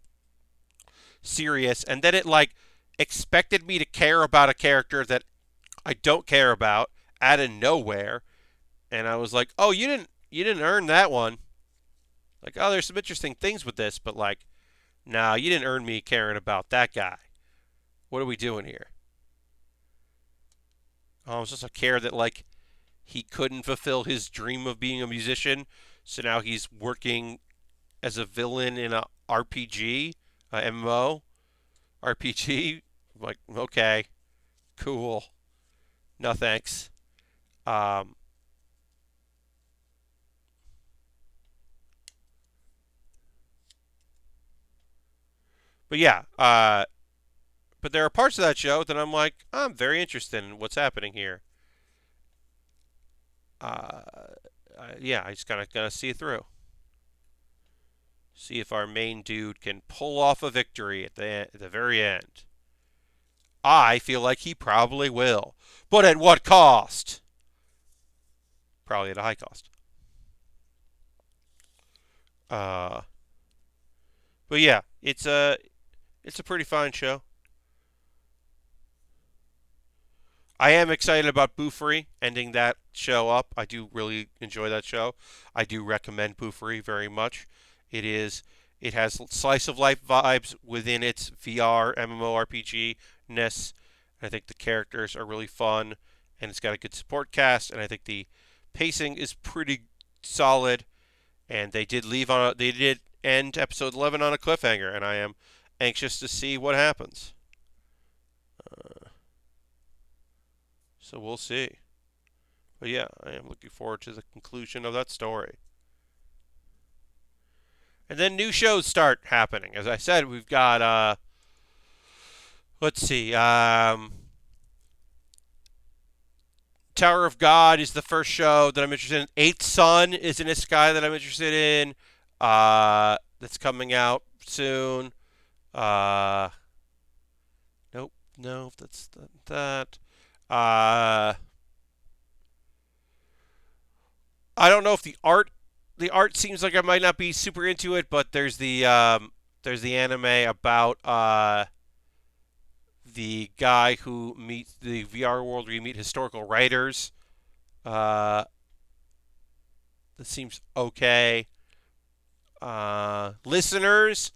serious, and then it like expected me to care about a character that I don't care about out of nowhere, and I was like, "Oh, you didn't earn that one." Like, "Oh, there's some interesting things with this, but like, nah, you didn't earn me caring about that guy. What are we doing here?" Oh, it's just a care that like he couldn't fulfill his dream of being a musician, so now he's working as a villain in a RPG, a MMO RPG. I'm like, okay, cool. No thanks. Um, but yeah, but there are parts of that show that I'm like, I'm very interested in what's happening here. Uh, yeah, I just gotta see it through. See if our main dude can pull off a victory at the very end. I feel like he probably will, but at what cost? Probably at a high cost. Uh, but yeah, it's a pretty fine show. I am excited about Boofery ending that show up. I do really enjoy that show. I do recommend Boofery very much. It is. It has slice of life vibes within its VR MMORPG ness. I think the characters are really fun, and it's got a good support cast. And I think the pacing is pretty solid. And they did end episode 11 on a cliffhanger, and I am anxious to see what happens. So we'll see. But yeah, I am looking forward to the conclusion of that story. And then new shows start happening. As I said, we've got let's see, Tower of God is the first show that I'm interested in. Eighth Son is an isekai that I'm interested in. That's coming out soon. Uh, nope, no, that's that. Uh, I don't know if the art seems like I might not be super into it, but there's the anime about the guy who meets the VR world where you meet historical writers. Uh, that seems okay. Listeners,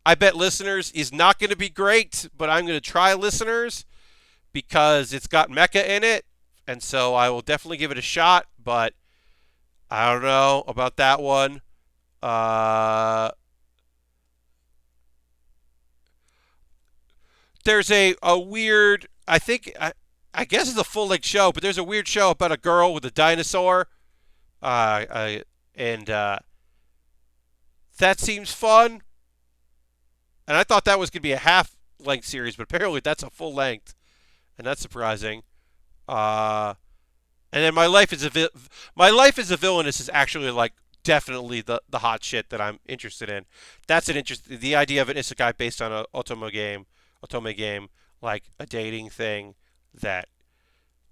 I bet Listeners is not going to be great, but I'm going to try Listeners because it's got mecha in it, and so I will definitely give it a shot. But I don't know about that one. Uh, there's a weird, I guess it's a full length show, but there's a weird show about a girl with a dinosaur. Uh, uh, and that seems fun. And I thought that was going to be a half length series, but apparently that's a full length. And that's surprising. Uh, and then my life as a villainess is actually like definitely the hot shit that I'm interested in. That's an interest. The idea of an isekai based on a otome game, like a dating thing that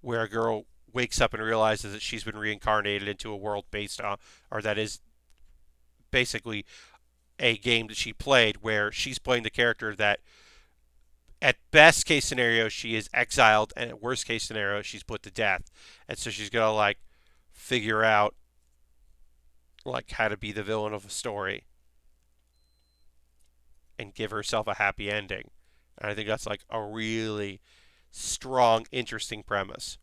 where a girl wakes up and realizes that she's been reincarnated into a world based on, or that is basically a game that she played where she's playing the character that at best case scenario she is exiled and at worst case scenario she's put to death, and so she's gonna like figure out like how to be the villain of a story and give herself a happy ending. And I think that's like a really strong, interesting premise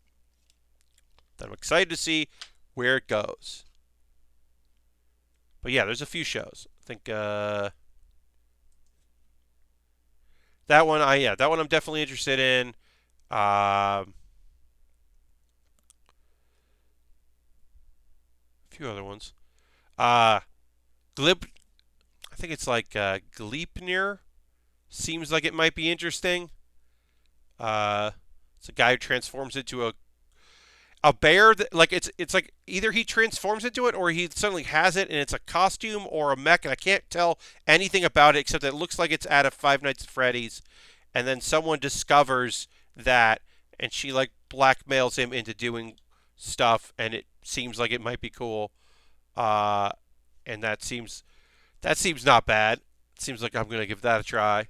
that I'm excited to see where it goes. But yeah, there's a few shows. I think that one I'm definitely interested in. A few other ones. Glib, I think it's like Gleipnir. Seems like it might be interesting. It's a guy who transforms into a bear that like it's like either he transforms into it or he suddenly has it and it's a costume or a mech, and I can't tell anything about it except that it looks like it's out of Five Nights at Freddy's, and then someone discovers that and she like blackmails him into doing stuff, and it seems like it might be cool. Uh, and that seems not bad. It seems like I'm gonna give that a try.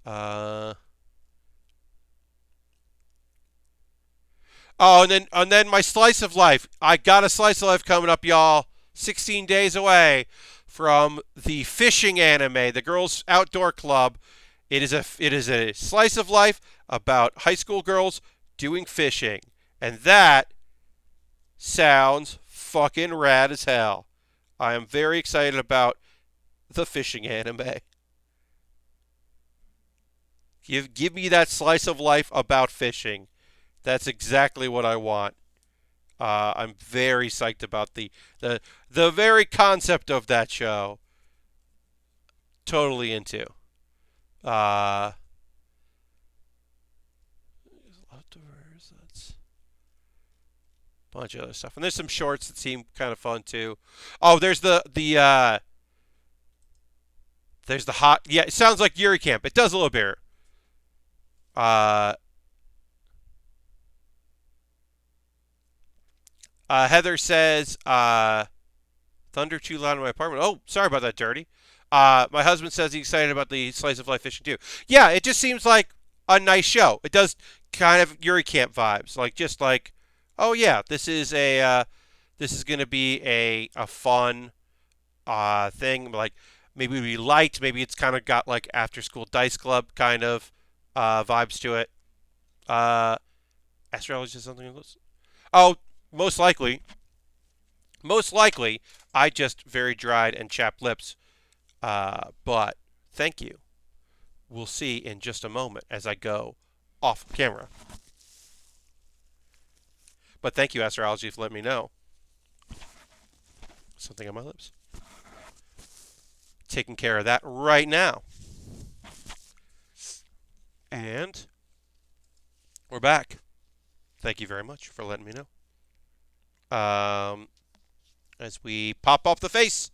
Uh, Oh, and then my slice of life. I got a slice of life coming up, y'all. 16 days away from the fishing anime, the Girls Outdoor Club. It is a slice of life about high school girls doing fishing, and that sounds fucking rad as hell. I am very excited about the fishing anime. Give me that slice of life about fishing. That's exactly what I want. I'm very psyched about the very concept of that show. Totally into. Uh, that's a bunch of other stuff, and there's some shorts that seem kind of fun too. Oh, there's the hot. Yeah, it sounds like Yuri Camp. It does a little bit. Uh, Heather says, thunder too loud in my apartment. Oh, sorry about that, Dirty. My husband says he's excited about the slice of life fishing too. Yeah, it just seems like a nice show. It does kind of Yuri Camp vibes, like just like, oh yeah, this is going to be a fun thing. Like maybe we liked, maybe it's kind of got like after school dice club kind of vibes to it. Uh, Astrology is something else. Oh, most likely, most likely, I just very dried and chapped lips. But thank you. We'll see in just a moment as I go off camera. But thank you, Astrology, for letting me know. Something on my lips. Taking care of that right now. And we're back. Thank you very much for letting me know. As we pop off the face.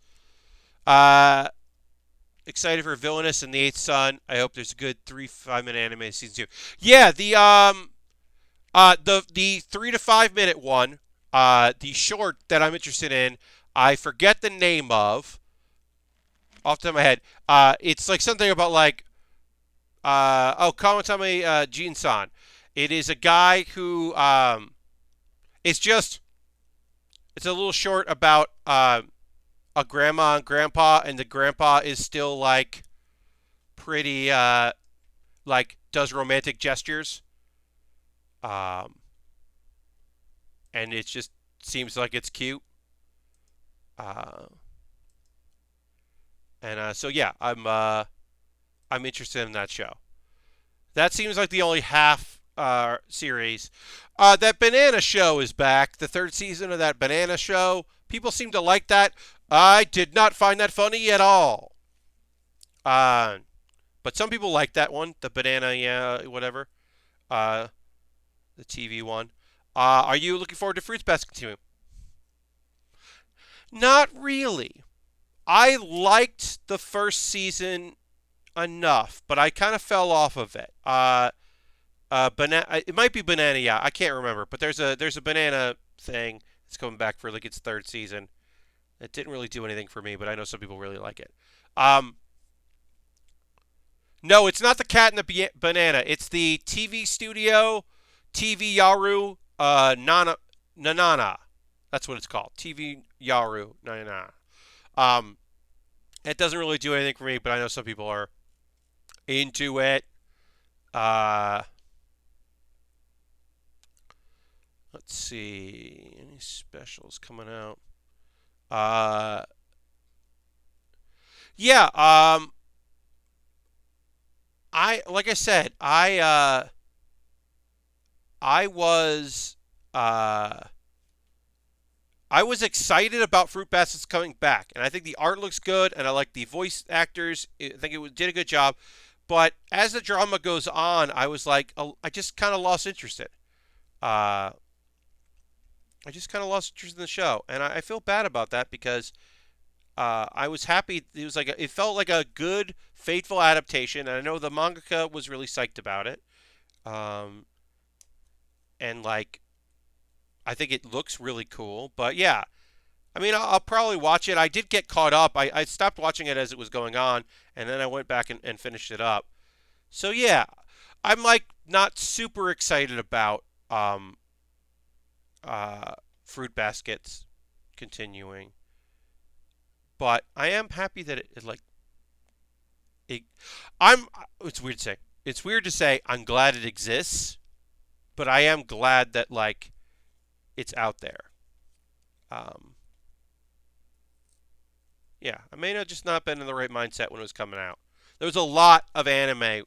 Excited for Villainous and the Eighth Son. I hope there's a good 3-5 minute anime season 2. Yeah, the 3 to 5 minute one, the short that I'm interested in, I forget the name of off the top of my head. It's like something about like Kawatame Jin-san. It is a guy who it's a little short about a grandma and grandpa, and the grandpa is still like pretty like does romantic gestures. Um and it just seems like it's cute. Uh and so yeah, I'm interested in that show. That seems like the only half series. That Banana Show is back. The third season of that Banana Show. People seem to like that. I did not find that funny at all. Uh, but some people like that one, the banana, yeah, whatever. Uh, the TV one. Are you looking forward to Fruits Basket continuing? Not really. I liked the first season enough, but I kind of fell off of it. Banana. It might be banana. Yeah, I can't remember. But there's a banana thing. It's coming back for like its third season. It didn't really do anything for me, but I know some people really like it. Um, no, it's not the cat and the banana. It's the TV studio, TV Yaru, Nanana. That's what it's called. TV Yaru, Nanana. Um, it doesn't really do anything for me, but I know some people are into it. Uh, let's see. Any specials coming out? Uh, yeah. I like I said, I was uh, I was excited about Fruit Baskets coming back, and I think the art looks good, and I like the voice actors. I think it did a good job. But as the drama goes on, I was like, I just kind of lost interest in it. Uh, I just kind of lost interest in the show, and I feel bad about that because I was happy. It was like it felt like a good, faithful adaptation, and I know the mangaka was really psyched about it. Um, and like I think it looks really cool. But yeah, I mean, I'll probably watch it. I did get caught up. I stopped watching it as it was going on, and then I went back and finished it up. So yeah, I'm like not super excited about uh, Fruit Baskets continuing, but I am happy that it like it. I'm. It's weird to say. It's weird to say I'm glad it exists, but I am glad that like it's out there. Um, yeah, I may have just not been in the right mindset when it was coming out. There was a lot of anime.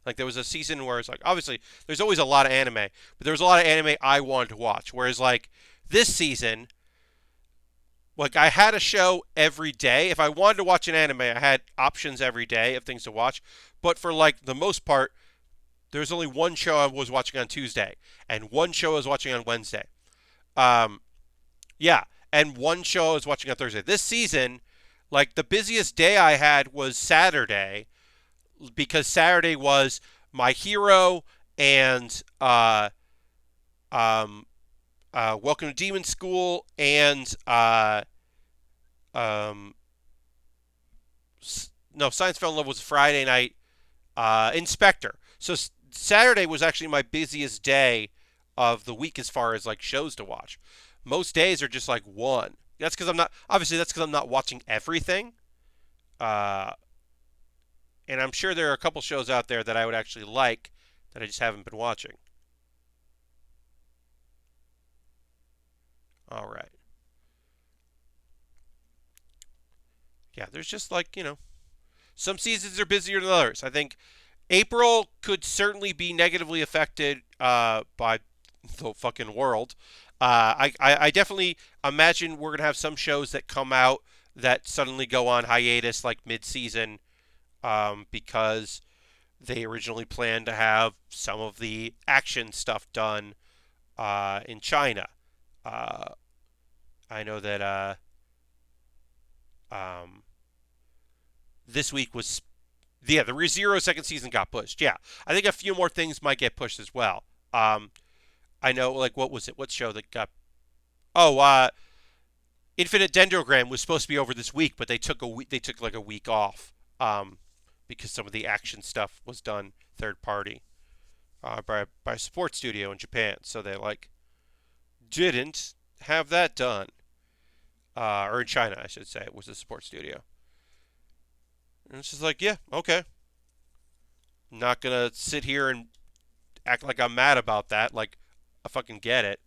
Like there was a season where it's like obviously there's always a lot of anime, but there was a lot of anime I wanted to watch. Whereas like this season, like I had a show every day. If I wanted to watch an anime, I had options every day of things to watch. But for like the most part, there was only one show I was watching on Tuesday and one show I was watching on Wednesday. Um, yeah, and one show I was watching on Thursday. This season, like the busiest day I had was Saturday because Saturday was My Hero and um, Welcome to Demon School and um, no, Science Fell in Love was Friday night. Inspector. So Saturday was actually my busiest day of the week as far as like shows to watch. Most days are just like one. That's because I'm not obviously that's because I'm not watching everything. Uh, and I'm sure there are a couple shows out there that I would actually like that I just haven't been watching. All right. Yeah, there's just like, some seasons are busier than others. I think April could certainly be negatively affected by the fucking world. I definitely imagine we're going to have some shows that come out that suddenly go on hiatus like mid-season because they originally planned to have some of the action stuff done in China. Uh, I know that um, this week was the ReZero second season got pushed. Yeah, I think a few more things might get pushed as well. I know, like, what was it? What show that got? Oh, Infinite Dendrogram was supposed to be over this week, but they took a week. They took like a week off because some of the action stuff was done third party by a sports studio in Japan. So they like didn't have that done, or in China, I should say, it was a sports studio. And it's just like, yeah, okay. I'm not gonna sit here and act like I'm mad about that. Like, I fucking get it.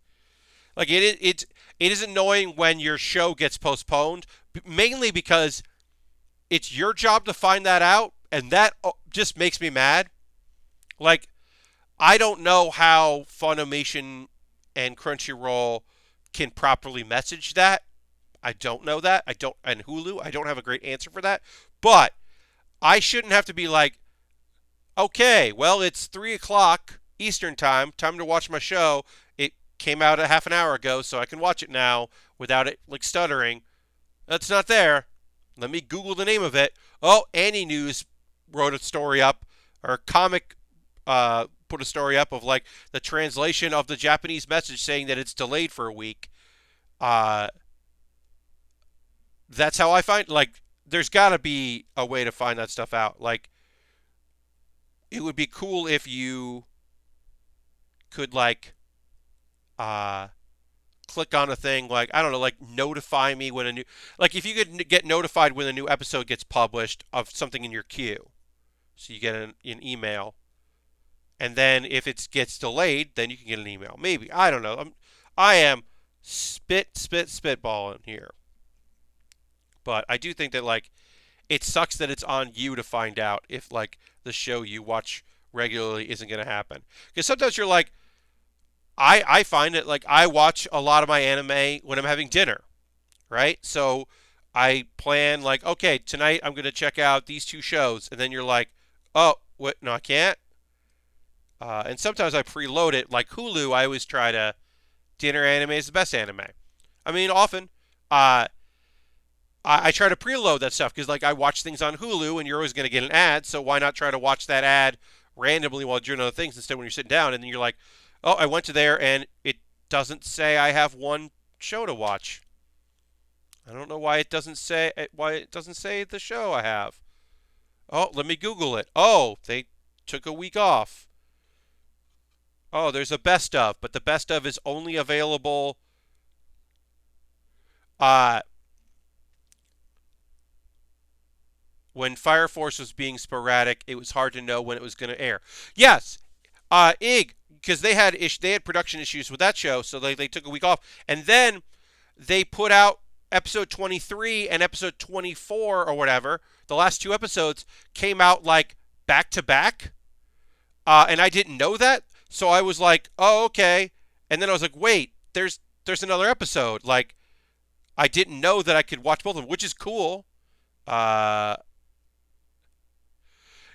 Like it is annoying when your show gets postponed, mainly because it's your job to find that out, and that just makes me mad. Like, I don't know how Funimation and Crunchyroll can properly message that. I don't know that. I don't, and Hulu, I don't have a great answer for that. But I shouldn't have to be like, okay, well, it's 3 o'clock Eastern time. Time to watch my show. It came out a half an hour ago, so I can watch it now without it like stuttering. That's not there. Let me Google the name of it. Oh, Annie News wrote a story up, or Comic put a story up of like the translation of the Japanese message saying that it's delayed for a week. Uh, that's how I find, like, there's got to be a way to find that stuff out. Like, it would be cool if you could like uh click on a thing, like, I don't know, like notify me when a new, like, if you could get notified when a new episode gets published of something in your queue, so you get an email, and then if it gets delayed, then you can get an email. Maybe, I don't know. I am spitballing here, but I do think that like it sucks that it's on you to find out if like the show you watch regularly isn't going to happen, because sometimes you're like, I find it like I watch a lot of my anime when I'm having dinner, right? So I plan like, okay, tonight I'm going to check out these two shows, and then you're like, oh, what? No, I can't. And sometimes I preload it. Like Hulu, I always try to dinner anime is the best anime. I mean, often I try to preload that stuff because like I watch things on Hulu, and you're always going to get an ad. So why not try to watch that ad randomly while doing other things instead when you're sitting down, and then you're like, oh, I went to there and it doesn't say I have one show to watch. I don't know why it doesn't say the show I have. Oh, let me Google it. Oh, they took a week off. Oh, there's a best of, but the best of is only available uh, when Fire Force was being sporadic. It was hard to know when it was going to air. Yes, because they had production issues with that show, so they took a week off, and then they put out episode 23 and episode 24 or whatever. The last two episodes came out like back to back, and I didn't know that, so I was like, oh, okay, and then I was like, wait, there's another episode. Like, I didn't know that I could watch both of them, which is cool. Uh,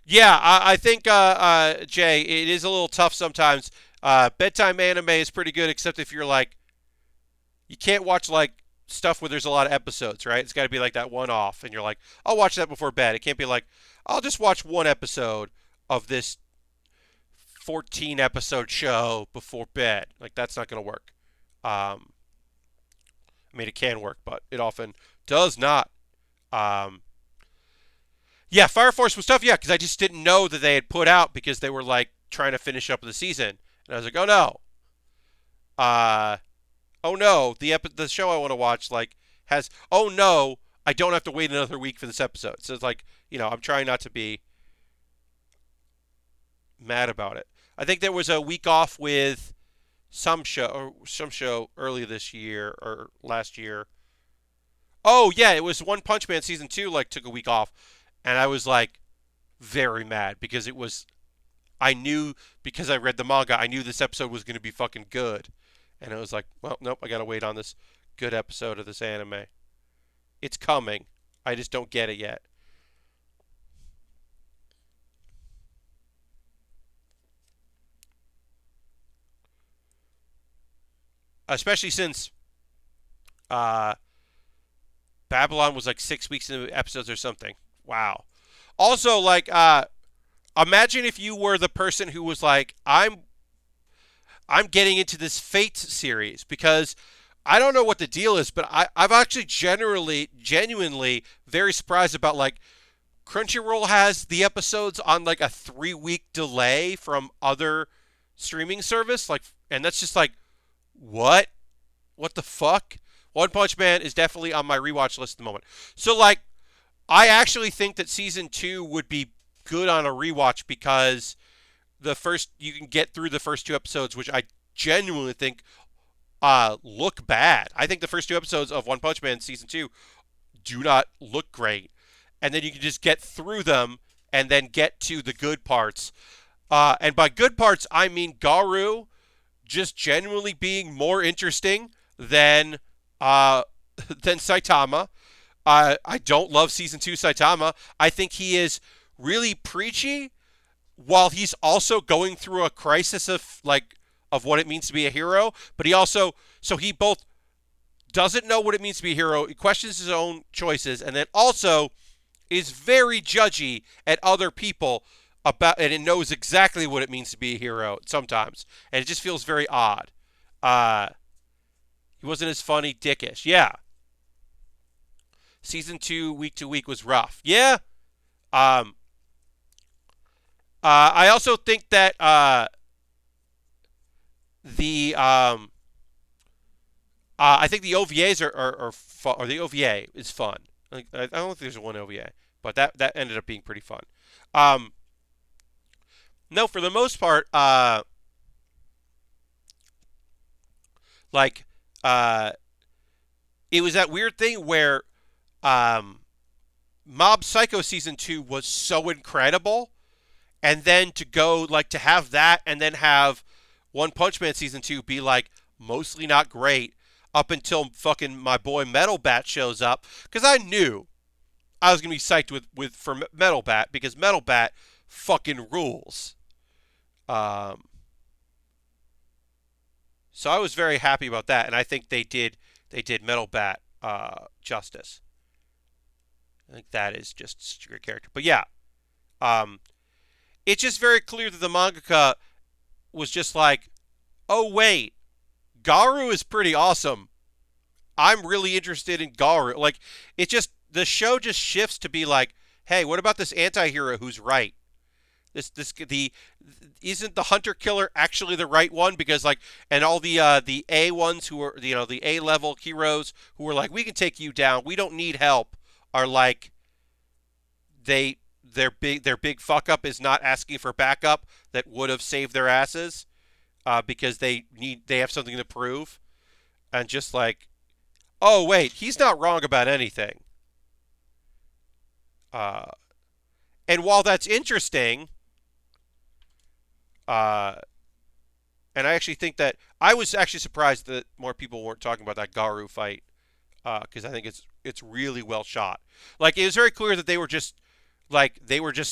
Yeah, I think Jay, it is a little tough sometimes. Bedtime anime is pretty good, except if you're like, you can't watch like stuff where there's a lot of episodes, right? It's got to be like that one off, and you're like, I'll watch that before bed. It can't be like, I'll just watch one episode of this 14 episode show before bed. Like, that's not going to work. Um, I mean, it can work, but it often does not. Um, Yeah, Fire Force was tough. Yeah, because I just didn't know that they had put out because they were like trying to finish up the season, and I was like, uh, oh no, the show I want to watch like has, oh no, I don't have to wait another week for this episode. So it's like, I'm trying not to be mad about it. I think there was a week off with some show early this year or last year. Oh yeah, it was One Punch Man season 2 like took a week off, and I was like very mad because I knew, because I read the manga, I knew this episode was going to be fucking good. And I was like, well, nope, I got to wait on this good episode of this anime. It's coming. I just don't get it yet. Especially since uh, Babylon was like 6 weeks into episodes or something. Wow. Also, like, imagine if you were the person who was like, I'm getting into this Fate series because I don't know what the deal is, but I've actually genuinely very surprised about like Crunchyroll has the episodes on like a 3 week delay from other streaming service, like, and that's just like, what? What the fuck? One Punch Man is definitely on my rewatch list at the moment. So like, I actually think that season 2 would be good on a rewatch because you can get through the first 2 episodes, which I genuinely think look bad. I think the first 2 episodes of One Punch Man season 2 do not look great, and then you can just get through them and then get to the good parts. And by good parts, I mean Garu just genuinely being more interesting than uh, than Saitama. I don't love season 2 Saitama. I think he is really preachy while he's also going through a crisis of what it means to be a hero, but he both doesn't know what it means to be a hero, he questions his own choices, and then also is very judgy at other people and it knows exactly what it means to be a hero sometimes, and it just feels very odd. Uh, he wasn't as funny, dickish. Yeah, season 2, week to week was rough. Yeah. Um, I also think that the I think the OVAs are fun, or the OVA is fun. I don't think there's one OVA, but that ended up being pretty fun. Um, no, for the most part, like uh, it was that weird thing where um, Mob Psycho season 2 was so incredible, and then to go like to have that, and then have One Punch Man season 2 be like mostly not great up until fucking my boy Metal Bat shows up, because I knew I was gonna be psyched for Metal Bat, because Metal Bat fucking rules. Um, so I was very happy about that, and I think they did Metal Bat justice. I think that is just such a great character. But yeah, um, it's just very clear that the mangaka was just like, oh wait, Garu is pretty awesome. I'm really interested in Garu. Like, the show just shifts to be like, hey, what about this anti-hero who's right? This the Isn't the hunter killer actually the right one? Because like, and all the A ones who are, the A level heroes who are like, we can take you down, we don't need help, are like, their big fuck up is not asking for backup that would have saved their asses, because they have something to prove, and just like, oh wait, he's not wrong about anything. Uh, and while that's interesting, uh, and I actually think that I was actually surprised that more people weren't talking about that Garu fight, because I think it's really well shot. Like, it was very clear that they were just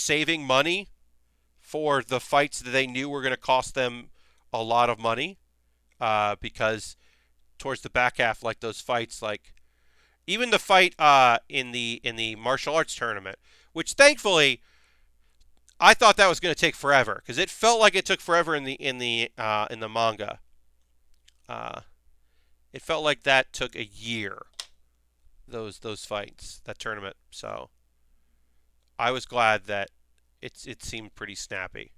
saving money for the fights that they knew were going to cost them a lot of money, because towards the back half, like those fights, like even the fight in the martial arts tournament, which thankfully I thought that was going to take forever, because it felt like it took forever in the manga. Uh, it felt like that took a year. Those fights, that tournament. So I was glad that it seemed pretty snappy.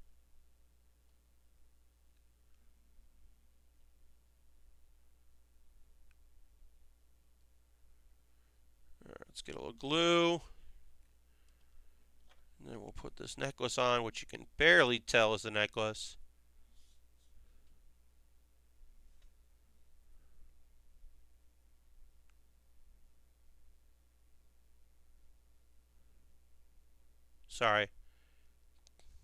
Let's get a little glue. And then we'll put this necklace on, which you can barely tell is a necklace. Sorry.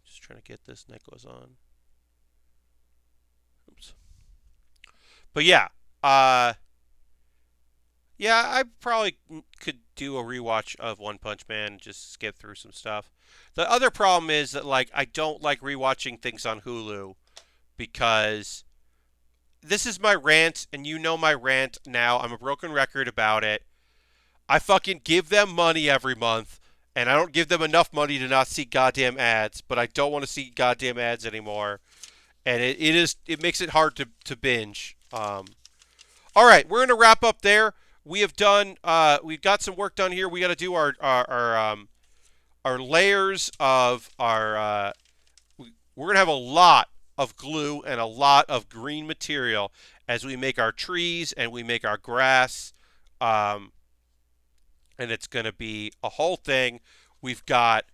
Just trying to get this necklace on. Oops. But yeah, yeah, I probably could do a rewatch of One Punch Man and just skip through some stuff. The other problem is that like I don't like rewatching things on Hulu because this is my rant, and you know my rant now. I'm a broken record about it. I fucking give them money every month, and I don't give them enough money to not see goddamn ads, but I don't want to see goddamn ads anymore. And it makes it hard to binge. All right, we're gonna wrap up there. We have done we've got some work done here. We got to do our layers of our we're gonna have a lot of glue and a lot of green material as we make our trees and we make our grass. Um, and it's going to be a whole thing. We've got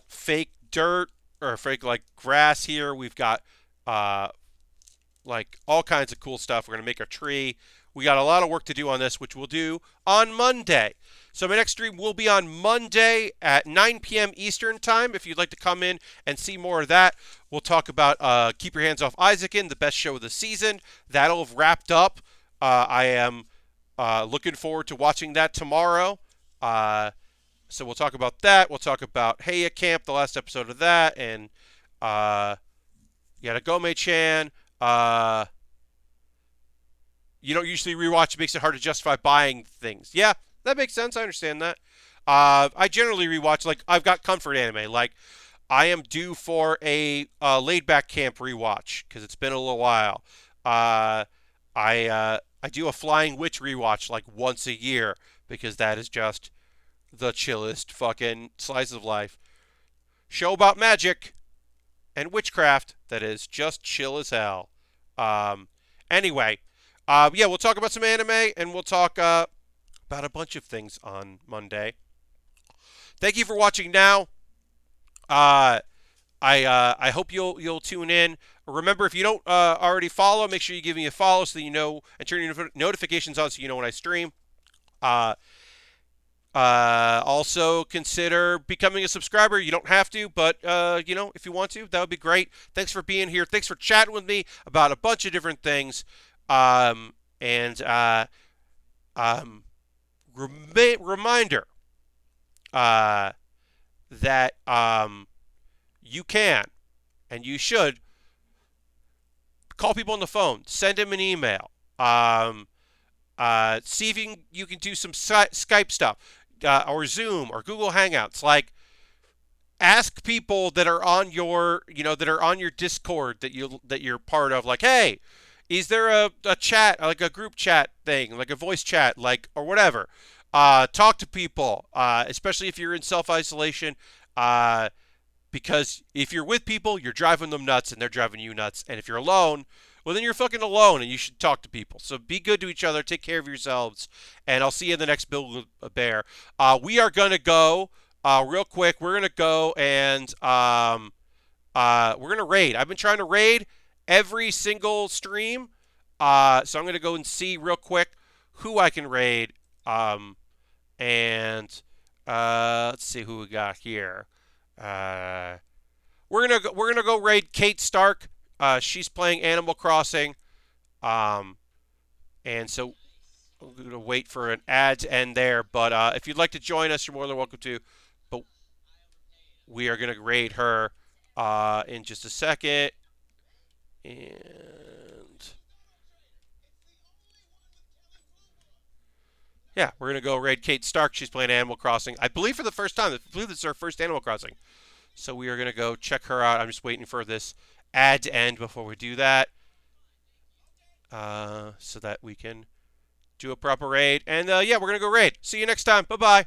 fake dirt or fake like grass here. We've got uh, like all kinds of cool stuff. We're going to make a tree. We got a lot of work to do on this, which we'll do on Monday. So my next stream will be on Monday at 9 p.m. Eastern Time. If you'd like to come in and see more of that, we'll talk about Keep Your Hands Off Isaacan, the best show of the season. That'll have wrapped up. I am looking forward to watching that tomorrow. So we'll talk about that. We'll talk about Heya Camp, the last episode of that, and Yatagome-chan. You don't usually rewatch. It makes it hard to justify buying things. Yeah, that makes sense. I understand that. I generally rewatch. Like, I've got comfort anime. Like, I am due for a laid back camp rewatch because it's been a little while. I do a Flying Witch rewatch like once a year because that is just the chillest fucking slice of life. Show about magic and witchcraft that is just chill as hell. Anyway, yeah, we'll talk about some anime and we'll talk about a bunch of things on Monday. Thank you for watching now. I hope you'll tune in. Remember, if you don't already follow, make sure you give me a follow so that you know and turn your notifications on so you know when I stream. Also consider becoming a subscriber. You don't have to, but if you want to, that would be great. Thanks for being here. Thanks for chatting with me about a bunch of different things. Reminder that you can and you should call people on the phone, send them an email, see if you can do some Skype stuff, or Zoom or Google Hangouts. Like, ask people that are on your Discord that you're part of. Like, hey, is there a chat, like a group chat thing, like a voice chat, like, or whatever? Talk to people, especially if you're in self-isolation. Because if you're with people, you're driving them nuts and they're driving you nuts. And if you're alone, well, then you're fucking alone and you should talk to people. So be good to each other. Take care of yourselves. And I'll see you in the next Build a Bear. We are going to go real quick. We're going to go and we're going to raid. I've been trying to raid every single stream. So I'm going to go and see real quick who I can raid. And let's see who we got here. We're gonna go raid Kate Stark. She's playing Animal Crossing, and so we're gonna wait for an ad to end there. But if you'd like to join us, you're more than welcome to. But we are gonna raid her in just a second, and yeah, we're gonna go raid Kate Stark. She's playing Animal Crossing, I believe, for the first time. I believe this is her first Animal Crossing. So we are going to go check her out. I'm just waiting for this ad to end before we do that. So that we can do a proper raid. And yeah, we're going to go raid. See you next time. Bye-bye.